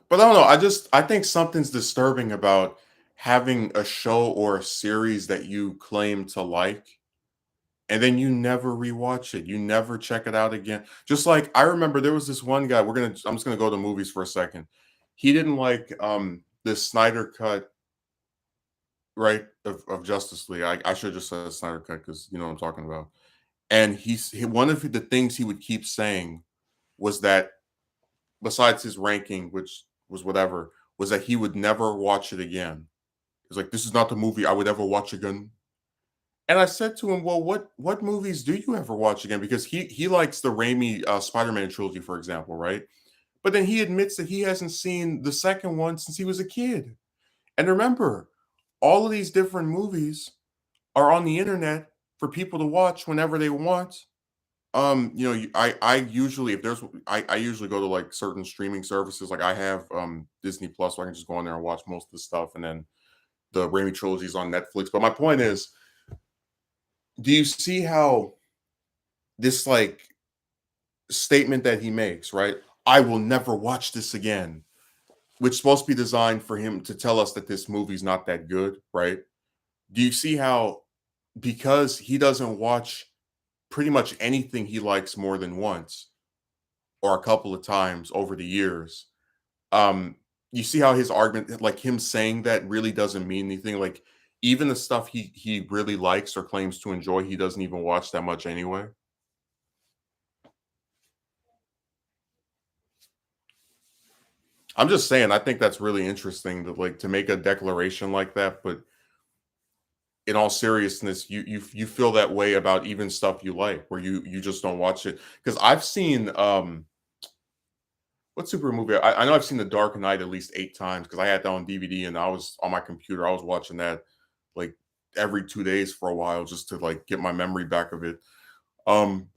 But I don't know. I think something's disturbing about having a show or a series that you claim to like and then you never rewatch it. You never check it out again. Just like I remember there was this one guy, I'm just gonna go to movies for a second. He didn't like the Snyder cut, right, of Justice League. I should have just said Snyder cut because you know what I'm talking about. And one of the things he would keep saying was that besides his ranking, which was whatever, was that he would never watch it again. He's like, "This is not the movie I would ever watch again." And I said to him, "Well, what movies do you ever watch again?" Because he likes the Raimi Spider-Man trilogy, for example, right? But then he admits that he hasn't seen the second one since he was a kid. And remember, all of these different movies are on the internet for people to watch whenever they want. I usually if there's I usually go to like certain streaming services. Like I have Disney Plus, so I can just go on there and watch most of the stuff, and then the Raimi trilogy is on Netflix. But my point is, do you see how this like statement that he makes, right? I will never watch this again, which is supposed to be designed for him to tell us that this movie's not that good, right? Do you see how because he doesn't watch pretty much anything he likes more than once or a couple of times over the years, um, you see how his argument, like him saying that really doesn't mean anything. Like even the stuff he really likes or claims to enjoy, he doesn't even watch that much anyway. I'm just saying, I think that's really interesting to like to make a declaration like that, but in all seriousness, you feel that way about even stuff you like, where you just don't watch it. Because I've seen what super movie? I know I've seen The Dark Knight at least 8 times because I had that on DVD and I was on my computer. I was watching that like every 2 days for a while just to like get my memory back of it. Um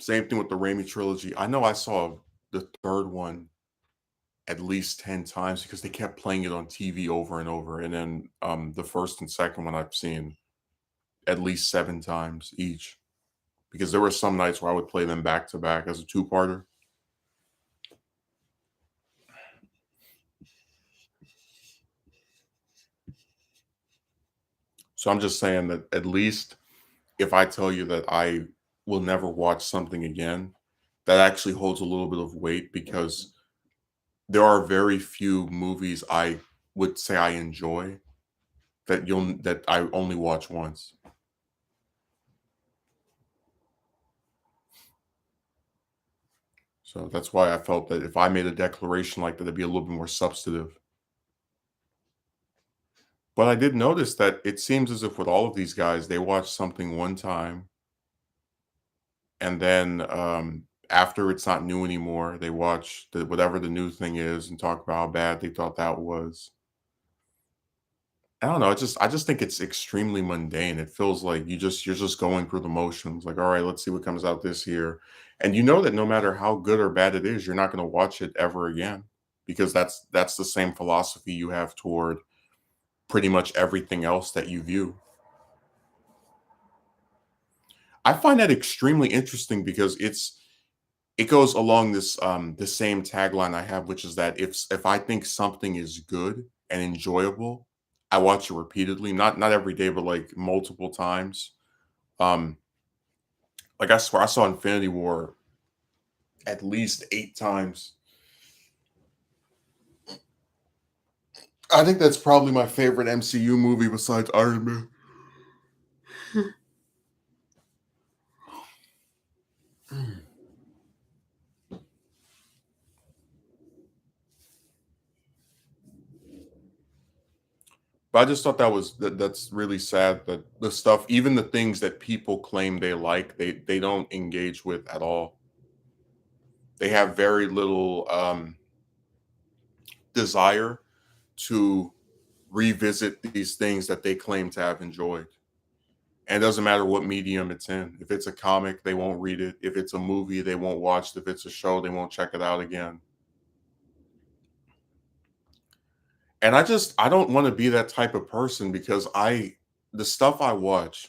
Same thing with the Raimi trilogy. I know I saw the 3rd one at least 10 times because they kept playing it on TV over and over. And then the first and second one I've seen at least 7 times each because there were some nights where I would play them back to back as a two-parter. So I'm just saying that at least if I tell you that I will never watch something again, that actually holds a little bit of weight because there are very few movies I would say I enjoy that I only watch once. So that's why I felt that if I made a declaration like that, it'd be a little bit more substantive. But I did notice that it seems as if with all of these guys, they watch something one time and then after it's not new anymore, they watch whatever the new thing is and talk about how bad they thought that was. I don't know. I just think it's extremely mundane. It feels like you're just going through the motions. Like, all right, let's see what comes out this year. And you know that no matter how good or bad it is, you're not going to watch it ever again because that's the same philosophy you have toward pretty much everything else that you view. I find that extremely interesting because it goes along this the same tagline I have, which is that if I think something is good and enjoyable, I watch it repeatedly, not every day, but like multiple times. Um, like I swear I saw Infinity War at least 8 times. I think that's probably my favorite MCU movie besides Iron Man. But I just thought that's really sad that the stuff, even the things that people claim they like, they don't engage with at all. They have very little desire to revisit these things that they claim to have enjoyed. And it doesn't matter what medium it's in. If it's a comic, they won't read it. If it's a movie, they won't watch it. If it's a show, they won't check it out again. And I don't want to be that type of person because the stuff I watch,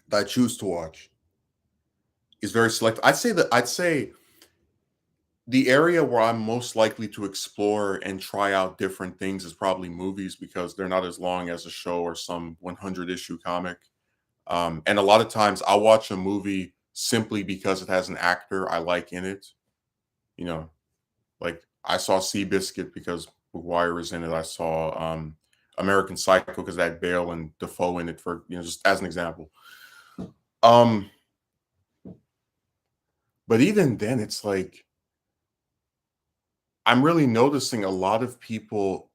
that I choose to watch, is very selective. I'd say the area where I'm most likely to explore and try out different things is probably movies because they're not as long as a show or some 100 issue comic. And a lot of times I'll watch a movie simply because it has an actor I like in it. You know, like I saw Seabiscuit because McGuire is in it. I saw American Psycho because that Bale and Defoe in it for just as an example. Um, but even then, it's like I'm really noticing a lot of people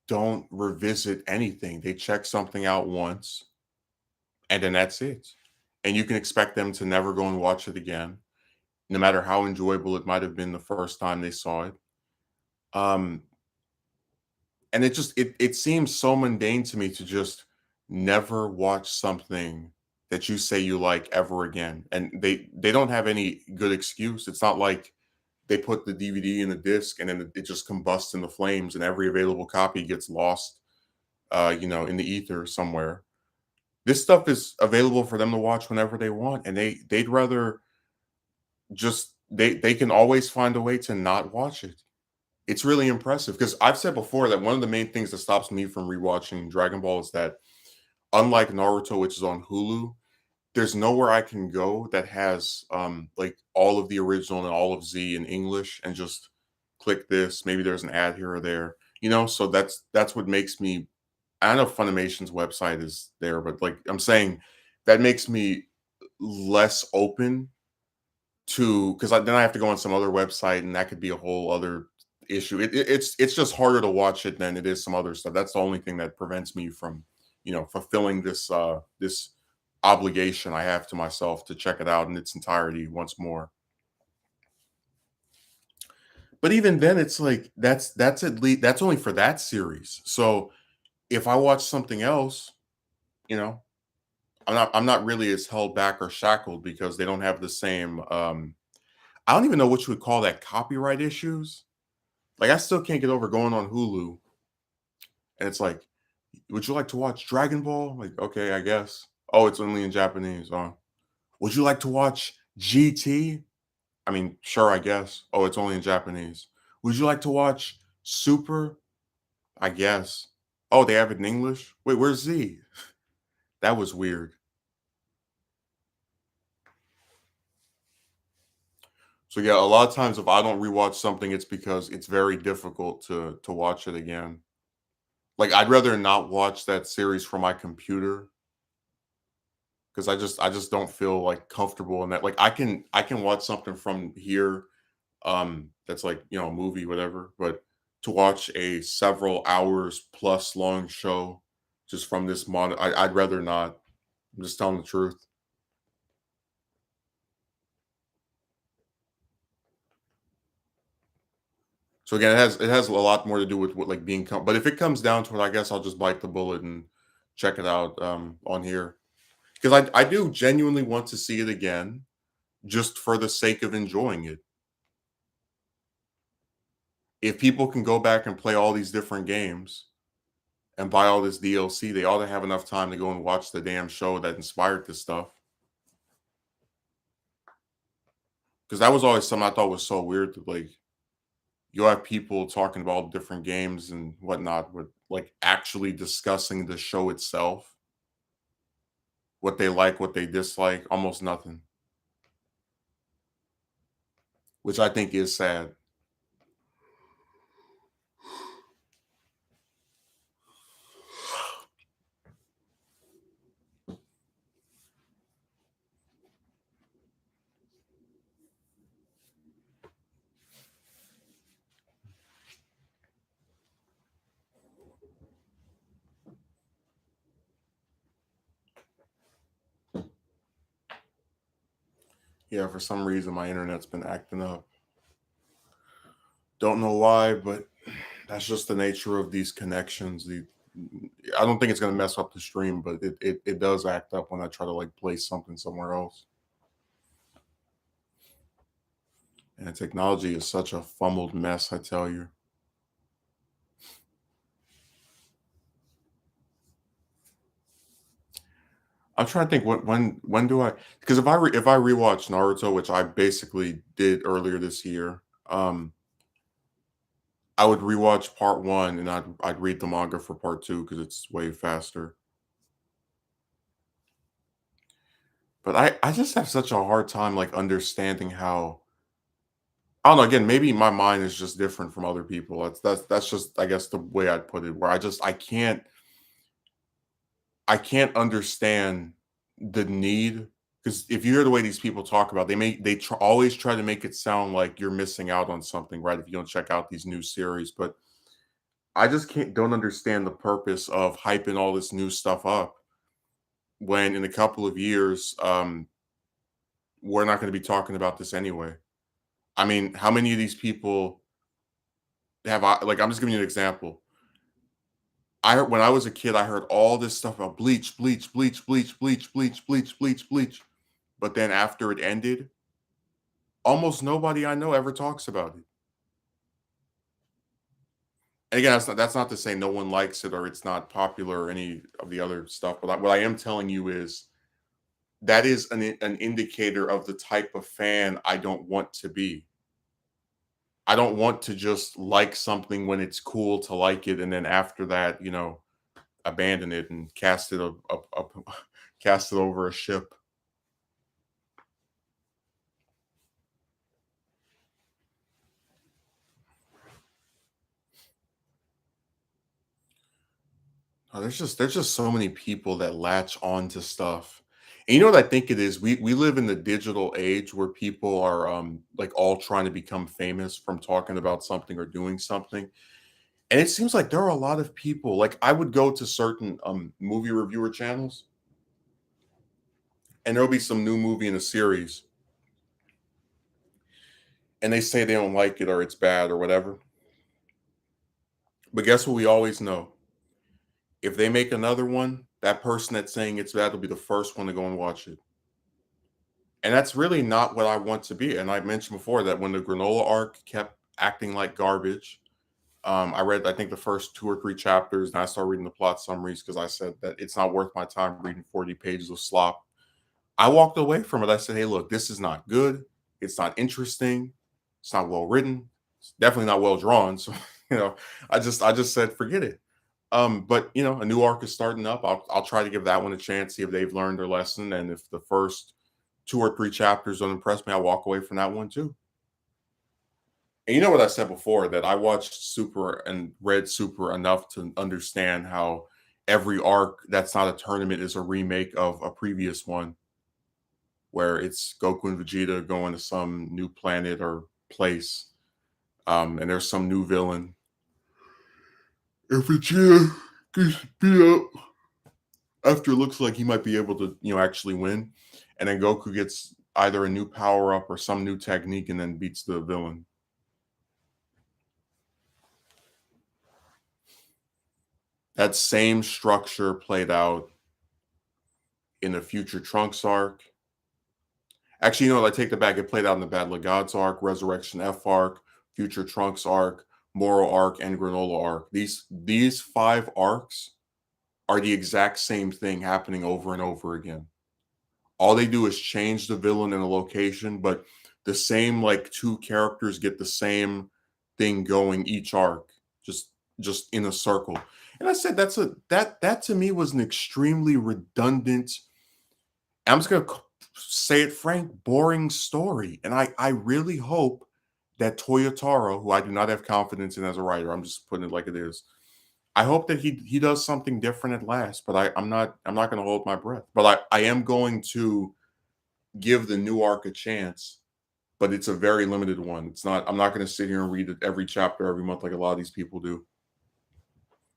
don't revisit anything. They check something out once and then that's it. And you can expect them to never go and watch it again, no matter how enjoyable it might have been the first time they saw it. Um, and it seems so mundane to me to just never watch something that you say you like ever again. And they don't have any good excuse. It's not like they put the DVD in the disc and then it just combusts in the flames and every available copy gets lost in the ether somewhere. This stuff is available for them to watch whenever they want, and they'd rather just they can always find a way to not watch it. It's really impressive because I've said before that one of the main things that stops me from rewatching Dragon Ball is that unlike Naruto, which is on Hulu, there's nowhere I can go that has like all of the original and all of Z in English and just click this. Maybe there's an ad here or there, So that's what makes me. I know Funimation's website is there, but like I'm saying, that makes me less open to because then I have to go on some other website, and that could be a whole other issue. It's just harder to watch it than it is some other stuff. That's the only thing that prevents me from, fulfilling this obligation I have to myself to check it out in its entirety once more. But even then, it's like that's at least that's only for that series. So if I watch something else, you know, I'm not really as held back or shackled because they don't have the same I don't even know what you would call that, copyright issues. Like I still can't get over going on Hulu and it's like, would you like to watch Dragon Ball? Like, okay, I guess. Oh, it's only in Japanese. Oh. Would you like to watch GT? I mean, sure, I guess. Oh, it's only in Japanese. Would you like to watch Super? I guess. Oh, they have it in English? Wait, where's Z? That was weird. So yeah, a lot of times if I don't rewatch something, it's because it's very difficult to watch it again. Like I'd rather not watch that series from my computer because I just don't feel like comfortable in that. Like I can watch something from here, that's like, a movie, whatever, but to watch a several hours plus long show just from this I'd rather not. I'm just telling the truth. So again, it has a lot more to do with what like being but if it comes down to it, I guess I'll just bite the bullet and check it out on here. Because I do genuinely want to see it again just for the sake of enjoying it. If people can go back and play all these different games and buy all this DLC, they ought to have enough time to go and watch the damn show that inspired this stuff. Because that was always something I thought was so weird that like you'll have people talking about different games and whatnot, but like actually discussing the show itself, what they like, what they dislike, almost nothing, which I think is sad. Yeah, for some reason my internet's been acting up. Don't know why, but that's just the nature of these connections. I don't think it's gonna mess up the stream, but it does act up when I try to like place something somewhere else. And technology is such a fumbled mess, I tell you. I'm trying to think when do I because if I rewatch Naruto, which I basically did earlier this year, I would rewatch part one and I'd read the manga for part two because it's way faster. But I just have such a hard time like understanding how I don't know. Again, maybe my mind is just different from other people. That's just I guess the way I'd put it. Where I can't understand the need because if you hear the way these people talk about, always try to make it sound like you're missing out on something, right? If you don't check out these new series, but I just don't understand the purpose of hyping all this new stuff up when in a couple of years, we're not going to be talking about this anyway. I mean, how many of these people have I like? I'm just giving you an example. I heard when I was a kid, I heard all this stuff about bleach, bleach, bleach, bleach, bleach, bleach, bleach, bleach, bleach. But then after it ended, almost nobody I know ever talks about it. And again, that's not to say no one likes it or it's not popular or any of the other stuff. But what I am telling you is that is an indicator of the type of fan I don't want to be. I don't want to just like something when it's cool to like it, and then after that, abandon it and cast it cast it over a ship. There's just so many people that latch on to stuff. And you know what I think it is? We live in the digital age where people are like all trying to become famous from talking about something or doing something. And it seems like there are a lot of people, like I would go to certain movie reviewer channels and there'll be some new movie in a series and they say they don't like it or it's bad or whatever. But guess what we always know? If they make another one, that person that's saying it's bad will be the first one to go and watch it. And that's really not what I want to be. And I mentioned before that when the granola arc kept acting like garbage, I read, I think, the first 2 or 3 chapters, and I started reading the plot summaries because I said that it's not worth my time reading 40 pages of slop. I walked away from it. I said, hey, look, this is not good. It's not interesting. It's not well written. It's definitely not well drawn. So, you know, I just said, forget it. But you know, a new arc is starting up. I'll try to give that one a chance, see if they've learned their lesson. And if the first 2 or 3 chapters don't impress me, I'll walk away from that one too. And you know what I said before that I watched Super and read Super enough to understand how every arc that's not a tournament is a remake of a previous one where it's Goku and Vegeta going to some new planet or place, and there's some new villain. If Vegeta gets beat up after it looks like he might be able to, you know, actually win, and then Goku gets either a new power up or some new technique and then beats the villain. That same structure played out in the Future Trunks arc. Actually, you know what? I take that back. It played out in the Battle of Gods arc, Resurrection F arc, Future Trunks arc, Moro arc, and Granola arc. These 5 arcs are the exact same thing happening over and over again. All they do is change the villain and the location, but the same like 2 characters get the same thing going each arc, just just in a circle. And I said that to me was an extremely redundant. I'm just gonna say it frank, boring story. And I really hope that Toyotaro, who I do not have confidence in as a writer, I'm just putting it like it is. I hope that he does something different at last, but I'm not gonna hold my breath. But I am going to give the new arc a chance, but it's a very limited one. It's not I'm not gonna sit here and read it every chapter every month like a lot of these people do.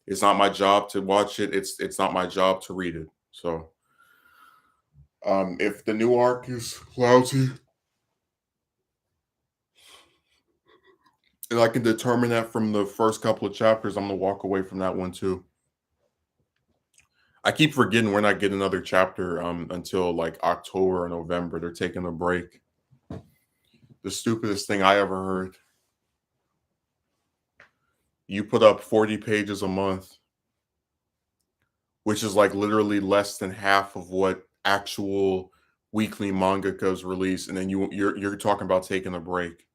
It's not my job to watch it. It's not my job to read it. So if the new arc is lousy, and I can determine that from the first couple of chapters, I'm gonna walk away from that one too. I keep forgetting we're not getting another chapter until like October or November. They're taking a break. The stupidest thing I ever heard. You put up 40 pages a month, which is like literally less than half of what actual weekly mangakas release, and then you're talking about taking a break.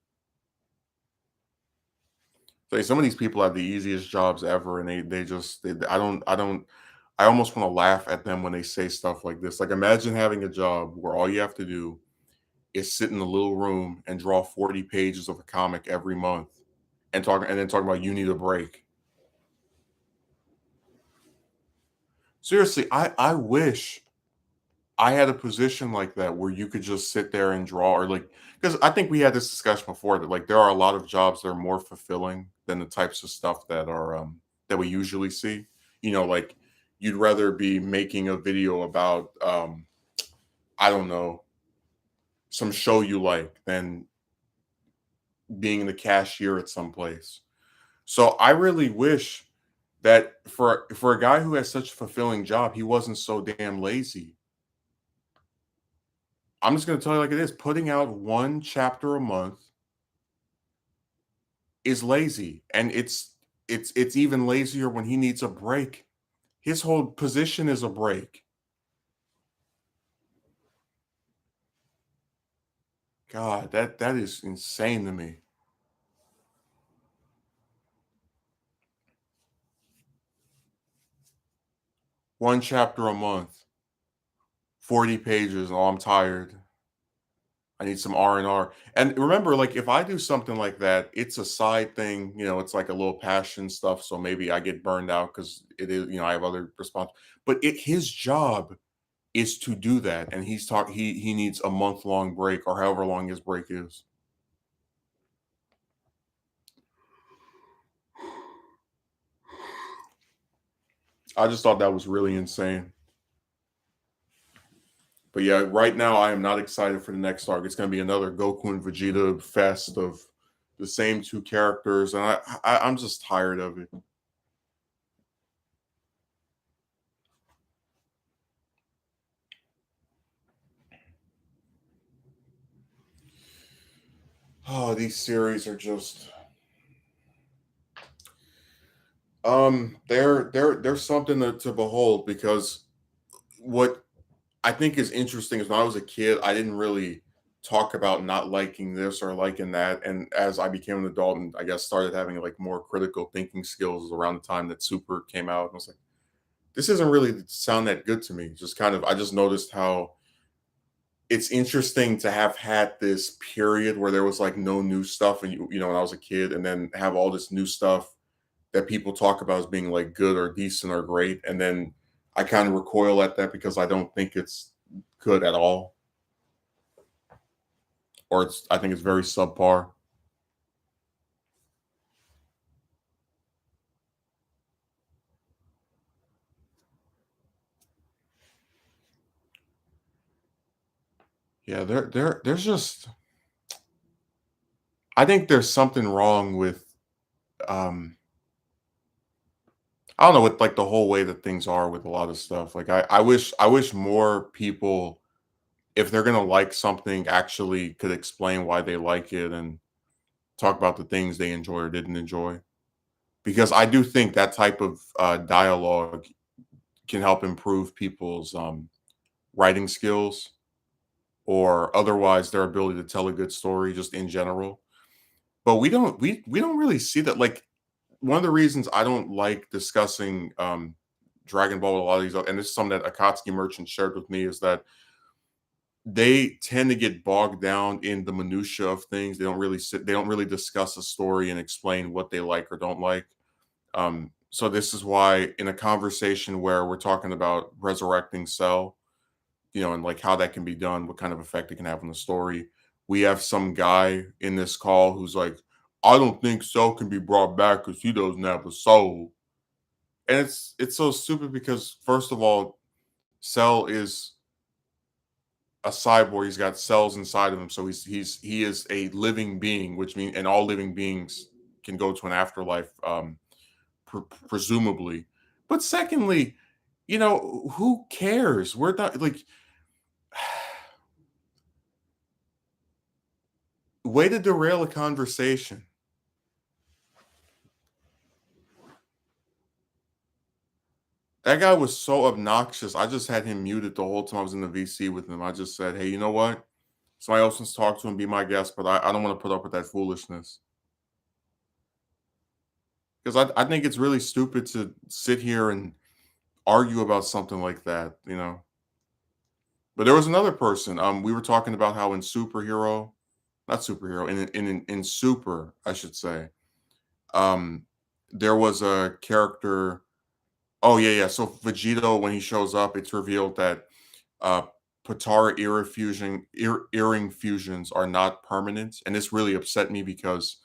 Like some of these people have the easiest jobs ever, and they just I almost want to laugh at them when they say stuff like this. Like imagine having a job where all you have to do is sit in a little room and draw 40 pages of a comic every month and then talking about you need a break. Seriously, I wish I had a position like that where you could just sit there and draw or like because I think we had this discussion before that like there are a lot of jobs that are more fulfilling than the types of stuff that we usually see. You know, like you'd rather be making a video about I don't know, some show you like than being the cashier at some place. So I really wish that for a guy who has such a fulfilling job, he wasn't so damn lazy. I'm just gonna tell you like it is. Putting out 1 chapter a month is lazy, and it's even lazier when he needs a break. His whole position is a break. God, that is insane to me. 1 chapter a month, 40 pages. Oh, I'm tired. I need some R&R. And remember, like if I do something like that, it's a side thing, you know, it's like a little passion stuff. So maybe I get burned out because it is, you know, I have other response. But his job is to do that, and he needs a month-long break or however long his break is. I just thought that was really insane. But yeah, right now I am not excited for the next arc. It's going to be another Goku and Vegeta fest of the same two characters, and I'm just tired of it. Oh, these series are just they're something to behold because what I think is interesting is when I was a kid, I didn't really talk about not liking this or liking that. And as I became an adult and I guess started having like more critical thinking skills around the time that Super came out, I was like, this doesn't really sound that good to me. Just kind of, I just noticed how it's interesting to have had this period where there was like no new stuff, and you know, when I was a kid, and then have all this new stuff that people talk about as being like good or decent or great, and then I kind of recoil at that because I don't think it's good at all, or it's I think it's very subpar. Yeah, there's just I think there's something wrong with um I don't know with like the whole way that things are with a lot of stuff. Like I wish more people, if they're gonna like something, actually could explain why they like it and talk about the things they enjoy or didn't enjoy. Because I do think that type of dialogue can help improve people's writing skills or otherwise their ability to tell a good story just in general. But we don't really see that. Like one of the reasons I don't like discussing Dragon Ball with a lot of these, and this is something that Akatsuki Merchant shared with me, is that they tend to get bogged down in the minutia of things. They don't really discuss a story and explain what they like or don't like. So this is why in a conversation where we're talking about resurrecting Cell, you know, and like how that can be done, what kind of effect it can have on the story. We have some guy in this call who's like, I don't think Cell can be brought back because he doesn't have a soul. And it's so stupid because first of all, Cell is a cyborg. He's got cells inside of him, so he is a living being, which means and all living beings can go to an afterlife, presumably. But secondly, you know, who cares? We're not like way to derail a conversation. That guy was so obnoxious. I just had him muted the whole time I was in the VC with him. I just said, hey, you know what? Somebody else wants to talk to him, be my guest, but I don't want to put up with that foolishness. Because I think it's really stupid to sit here and argue about something like that, you know. But there was another person. We were talking about how in superhero, not superhero, in super, I should say, um, there was a character. Oh yeah, yeah. So Vegito, when he shows up, it's revealed that uh, Potara earring fusions are not permanent, and this really upset me because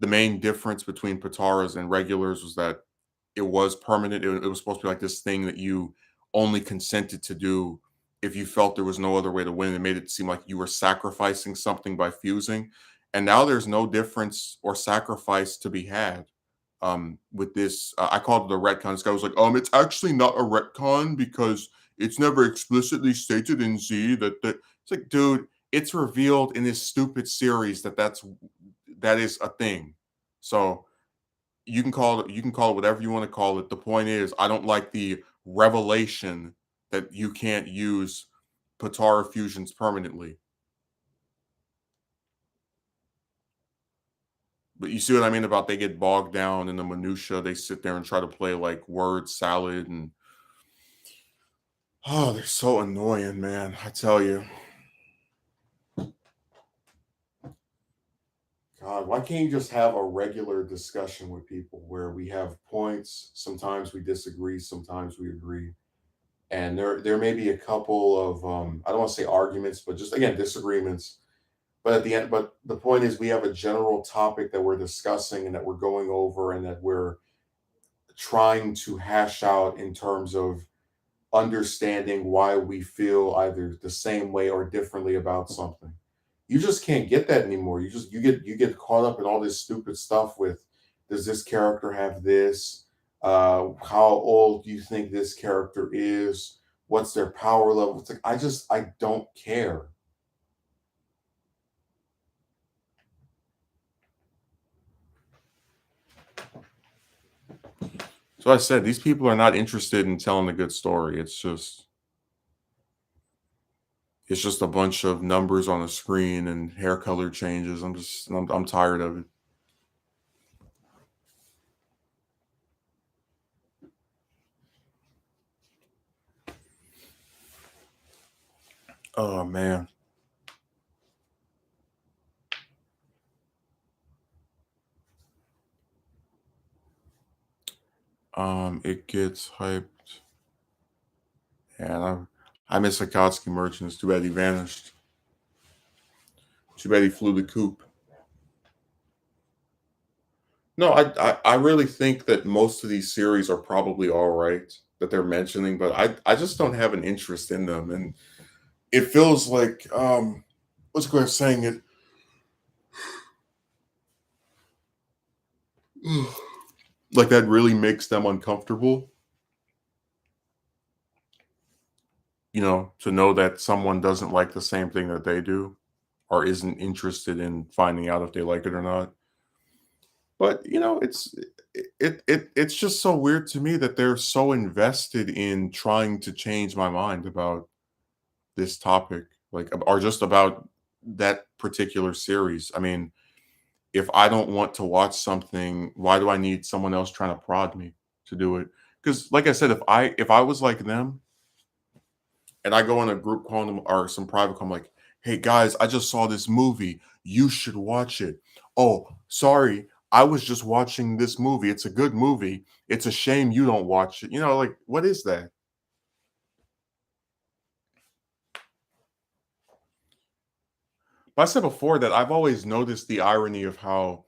the main difference between Potaras and regulars was that it was permanent. It was supposed to be like this thing that you only consented to do if you felt there was no other way to win. It made it seem like you were sacrificing something by fusing, and now there's no difference or sacrifice to be had. With this, I called it a retcon. This guy was like, it's actually not a retcon because it's never explicitly stated in Z that it's like, dude, it's revealed in this stupid series that is a thing. So you can call it whatever you want to call it. The point is, I don't like the revelation that you can't use Patara fusions permanently. But you see what I mean about they get bogged down in the minutia. They sit there and try to play like word salad and oh, they're so annoying, man. I tell you. God, why can't you just have a regular discussion with people where we have points? Sometimes we disagree, sometimes we agree. and there may be a couple of I don't want to say arguments, but just again disagreements. But at the end, but the point is, we have a general topic that we're discussing and that we're going over and that we're trying to hash out in terms of understanding why we feel either the same way or differently about something. You just can't get that anymore. You get caught up in all this stupid stuff with, does this character have this? How old do you think this character is? What's their power level? It's like I don't care. So I said these people are not interested in telling a good story. It's just a bunch of numbers on a screen and hair color changes. I'm tired of it. Oh man. It gets hyped, and I miss Akatsuki Merchant. It's too bad he vanished. Too bad he flew the coop. No, I really think that most of these series are probably all right that they're mentioning, but I just don't have an interest in them, and it feels like what's the way of saying it? Like that really makes them uncomfortable, to know that someone doesn't like the same thing that they do or isn't interested in finding out if they like it or not. But it's just so weird to me that they're so invested in trying to change my mind about this topic, like, or just about that particular series. I mean, if I don't want to watch something, why do I need someone else trying to prod me to do it? Because, like I said, if I was like them and I go in a group call them or some private call, I'm like, hey guys, I just saw this movie. You should watch it. Oh, sorry. I was just watching this movie. It's a good movie. It's a shame you don't watch it. Like, what is that? But I said before that I've always noticed the irony of how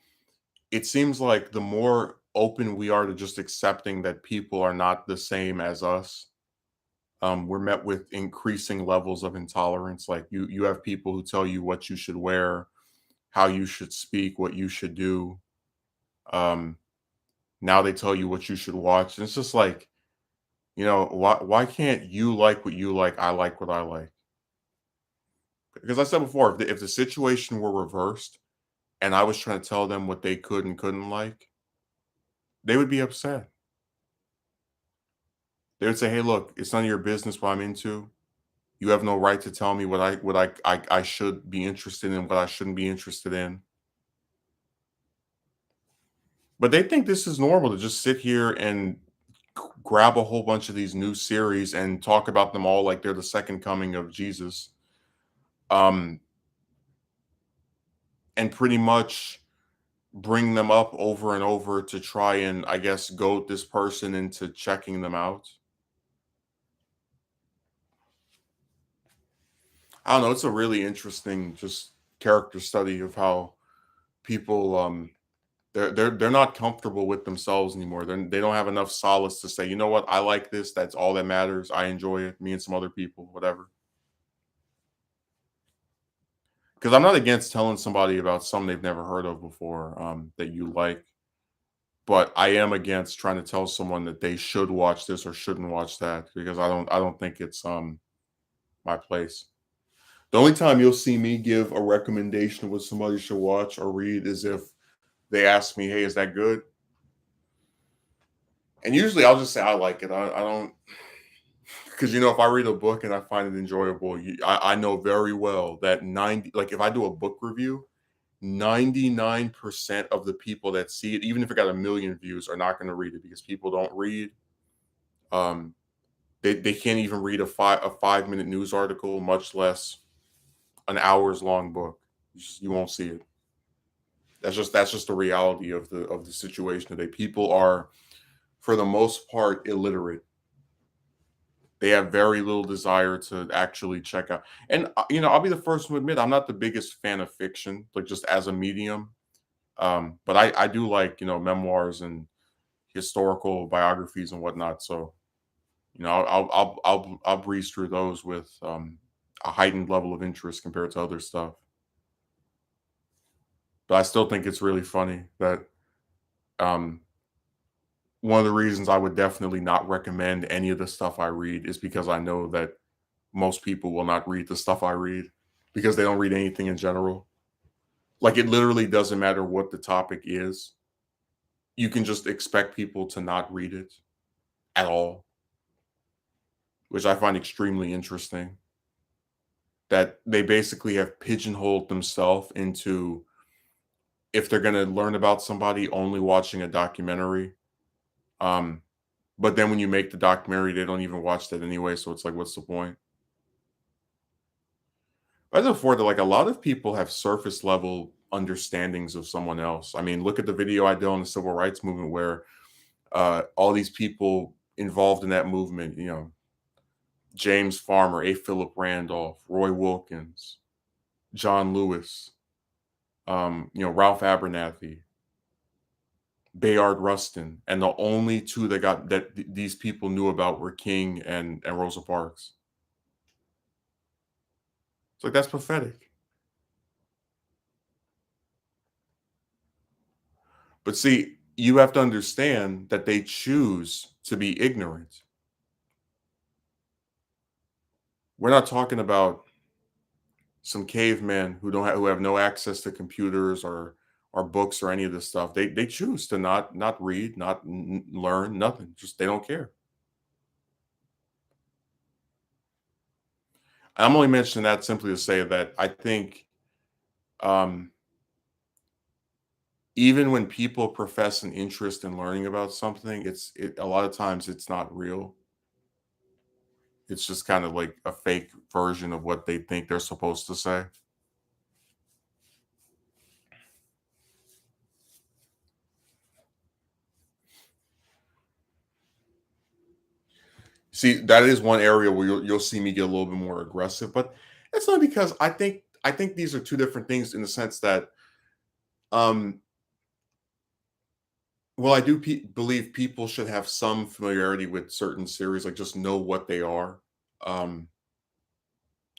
it seems like the more open we are to just accepting that people are not the same as us, we're met with increasing levels of intolerance. Like you have people who tell you what you should wear, how you should speak, what you should do. Um, Now they tell you what you should watch. And it's just like, why can't you like what you like? I like what I like. Because I said before, if the situation were reversed and I was trying to tell them what they could and couldn't like, they would be upset. They would say, "Hey, look, it's none of your business what I'm into. You have no right to tell me what I should be interested in, what I shouldn't be interested in." But they think this is normal to just sit here and grab a whole bunch of these new series and talk about them all like they're the second coming of Jesus. Um, and pretty much bring them up over and over to try and, I guess, goad this person into checking them out. I don't know. It's a really interesting just character study of how people they're not comfortable with themselves anymore. They don't have enough solace to say, you know what, I like this. That's all that matters. I enjoy it. Me and some other people, whatever. Because I'm not against telling somebody about something they've never heard of before, that you like. But I am against trying to tell someone that they should watch this or shouldn't watch that because I don't think it's my place. The only time you'll see me give a recommendation of what somebody should watch or read is if they ask me, "Hey, is that good?" And usually I'll just say I like it. I don't, because if I read a book and I find it enjoyable, I know very well that 90, like if I do a book review, 99% of the people that see it, even if it got a million views, are not going to read it because people don't read. Um, they can't even read a 5 minute news article, much less an hours long book. You won't see it. That's just the reality of the situation today. People are, for the most part, illiterate. They have very little desire to actually check out. And I'll be the first to admit I'm not the biggest fan of fiction, like just as a medium. But I do like memoirs and historical biographies and whatnot. So I'll breeze through those with a heightened level of interest compared to other stuff. But I still think it's really funny that um, one of the reasons I would definitely not recommend any of the stuff I read is because I know that most people will not read the stuff I read because they don't read anything in general. Like it literally doesn't matter what the topic is. You can just expect people to not read it at all, which I find extremely interesting. That they basically have pigeonholed themselves into if they're going to learn about somebody only watching a documentary. Um, but then when you make the documentary, they don't even watch that anyway. So it's like, what's the point? I just afford that like a lot of people have surface level understandings of someone else. I mean, look at the video I did on the civil rights movement where all these people involved in that movement, James Farmer, A. Philip Randolph, Roy Wilkins, John Lewis, Ralph Abernathy, Bayard Rustin, and the only two these people knew about were King and Rosa Parks. It's like that's pathetic. But see, you have to understand that they choose to be ignorant. We're not talking about some cavemen who have no access to computers or books or any of this stuff. They choose to not read, not learn, nothing. Just they don't care. I'm only mentioning that simply to say that I think um, even when people profess an interest in learning about something, a lot of times it's not real. It's just kind of like a fake version of what they think they're supposed to say. See, that is one area where you'll see me get a little bit more aggressive, but it's not because I think these are two different things in the sense that um well I do believe people should have some familiarity with certain series, like just know what they are. Um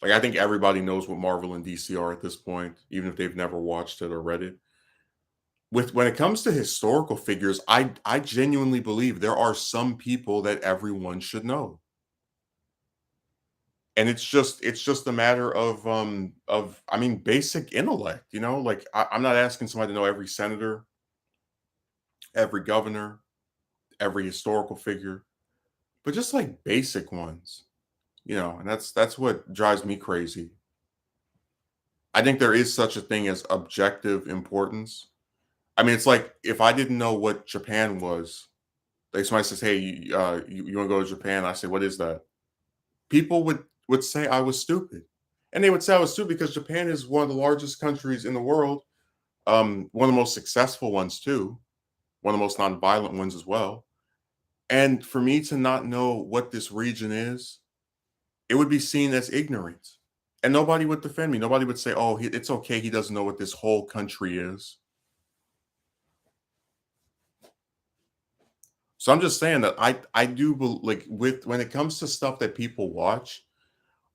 like I think everybody knows what Marvel and DC are at this point, even if they've never watched it or read it. With when it comes to historical figures, I genuinely believe there are some people that everyone should know. And it's just a matter of I mean basic intellect, like I'm not asking somebody to know every senator, every governor, every historical figure, but just like basic ones, and that's what drives me crazy. I think there is such a thing as objective importance. I mean, it's like if I didn't know what Japan was, like somebody says, "Hey, you want to go to Japan?" I say, "What is that?" People would say I was stupid, and they would say I was stupid because Japan is one of the largest countries in the world, one of the most successful ones too, one of the most nonviolent ones as well. And for me to not know what this region is, it would be seen as ignorance, and nobody would defend me. Nobody would say, "Oh, it's okay. He doesn't know what this whole country is." So I'm just saying that I do like with when it comes to stuff that people watch,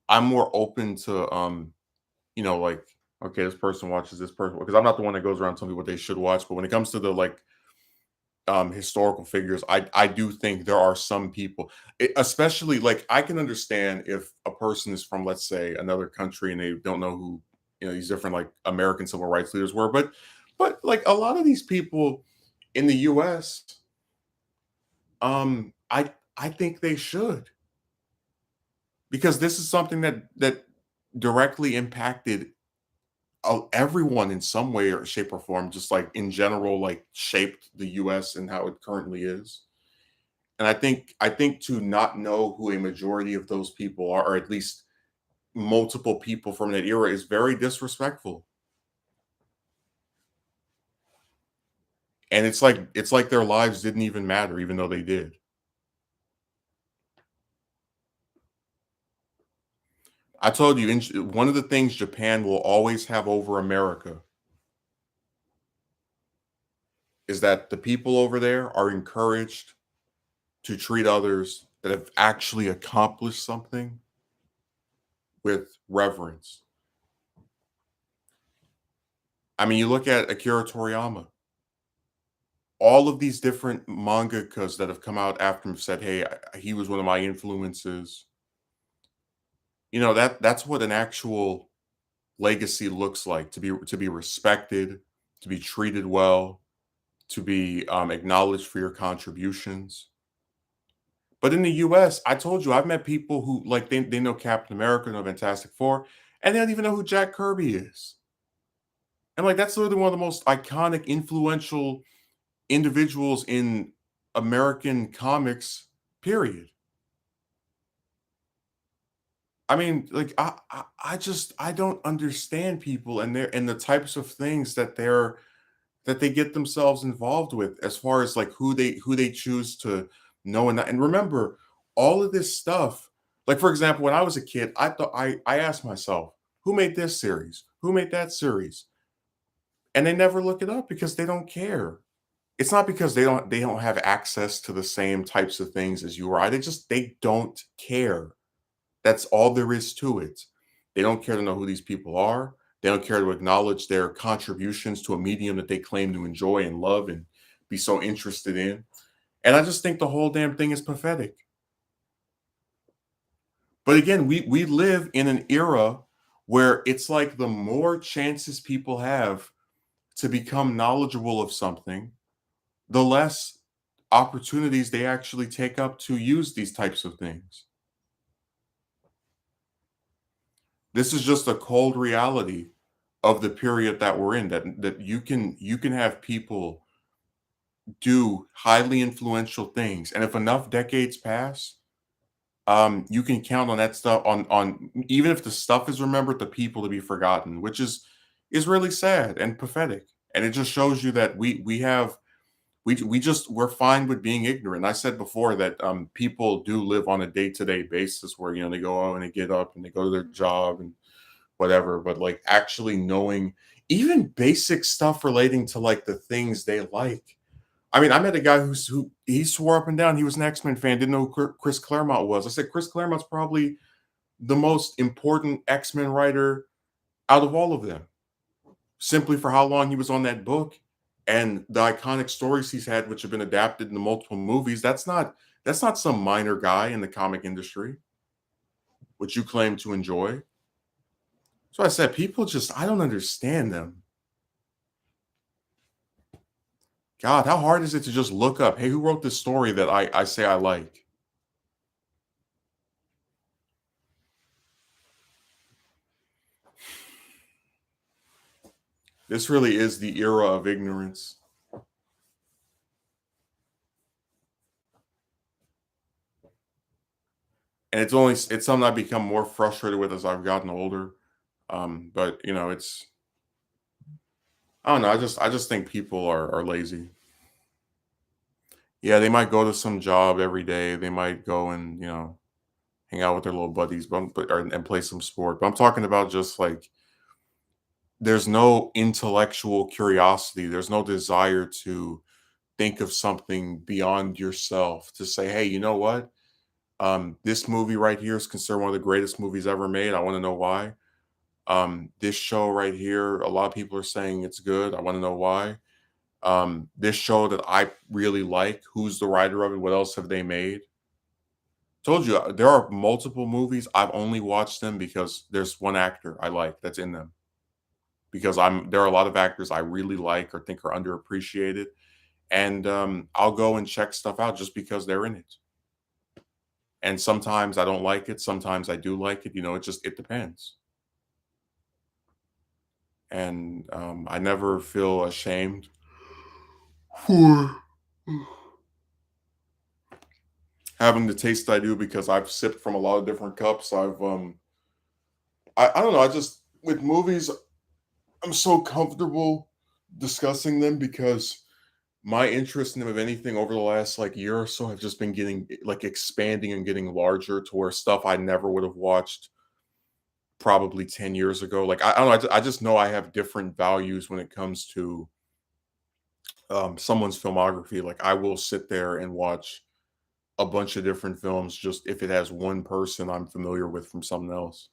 I'm more open to like okay, this person watches this person because I'm not the one that goes around telling people what they should watch. But when it comes to the like historical figures, I do think there are some people, especially like I can understand if a person is from let's say another country and they don't know who these different like American civil rights leaders were, but like a lot of these people in the U.S. I think they should because this is something that directly impacted everyone in some way or shape or form, just like in general, like shaped the US and how it currently is. And I think to not know who a majority of those people are, or at least multiple people from that era, is very disrespectful. And it's like their lives didn't even matter, even though they did. I told you, one of the things Japan will always have over America is that the people over there are encouraged to treat others that have actually accomplished something with reverence. I mean, you look at Akira Toriyama, all of these different mangakas that have come out after him said, "Hey, he was one of my influences." You know, that's what an actual legacy looks like, to be respected, to be treated well, to be acknowledged for your contributions. But in the US, I told you, I've met people who like they know Captain America, know Fantastic Four, and they don't even know who Jack Kirby is. And like that's literally one of the most iconic, influential individuals in American comics, period. I mean, like I just I don't understand people and their and the types of things that they get themselves involved with as far as like who they choose to know and not. And remember, all of this stuff, like for example, when I was a kid, I asked myself, who made this series? Who made that series? And they never look it up because they don't care. It's not because they don't have access to the same types of things as you or I. They don't care. That's all there is to it. They don't care to know who these people are. They don't care to acknowledge their contributions to a medium that they claim to enjoy and love and be so interested in. And I just think the whole damn thing is pathetic. But again, we live in an era where it's like the more chances people have to become knowledgeable of something, the less opportunities they actually take up to use these types of things. This is just a cold reality of the period that we're in, that you can have people do highly influential things, and if enough decades pass, you can count on that stuff on even if the stuff is remembered, the people to be forgotten, which is really sad and pathetic, and it just shows you that we have we just we're fine with being ignorant. I said before that people do live on a day-to-day basis where you know they go out and they get up and they go to their job and whatever, but like actually knowing even basic stuff relating to like the things they like. I mean, I met a guy who he swore up and down he was an X-Men fan, didn't know who Chris Claremont was. I said Chris Claremont's probably the most important X-Men writer out of all of them, simply for how long he was on that book and the iconic stories he's had, which have been adapted into multiple movies. That's not some minor guy in the comic industry, which you claim to enjoy. So I said, people just I don't understand them. God, how hard is it to just look up, hey, who wrote this story that I say I like? This really is the era of ignorance. And it's something I've become more frustrated with as I've gotten older. But you know, it's I don't know, I just think people are lazy. Yeah, they might go to some job every day. They might go and, you know, hang out with their little buddies, and play some sport. But I'm talking about just like there's no intellectual curiosity. There's no desire to think of something beyond yourself to say, hey, you know what? This movie right here is considered one of the greatest movies ever made. I want to know why. This show right here, a lot of people are saying it's good. I want to know why. This show that I really like, who's the writer of it? What else have they made? Told you there are multiple movies. I've only watched them because there's one actor I like that's in them. Because there are a lot of actors I really like or think are underappreciated, and I'll go and check stuff out just because they're in it. And sometimes I don't like it, sometimes I do like it, you know, it depends. And, I never feel ashamed for having the taste I do because I've sipped from a lot of different cups. I don't know, I just with movies, I'm so comfortable discussing them because my interest in them, if anything, over the last, like, year or so have just been getting like, expanding and getting larger to where stuff I never would have watched probably 10 years ago. Like, I don't know, I just know I have different values when it comes to someone's filmography. Like, I will sit there and watch a bunch of different films just if it has one person I'm familiar with from something else.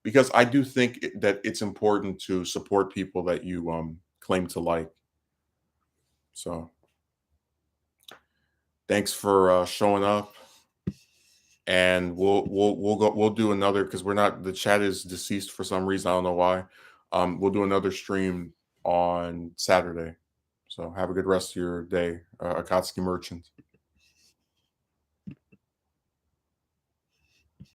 Because I do think that it's important to support people that you claim to like. So thanks for showing up, and we'll do another because we're not the chat is deceased for some reason. I don't know why. We'll do another stream on Saturday. So have a good rest of your day, Akatsuki Merchant.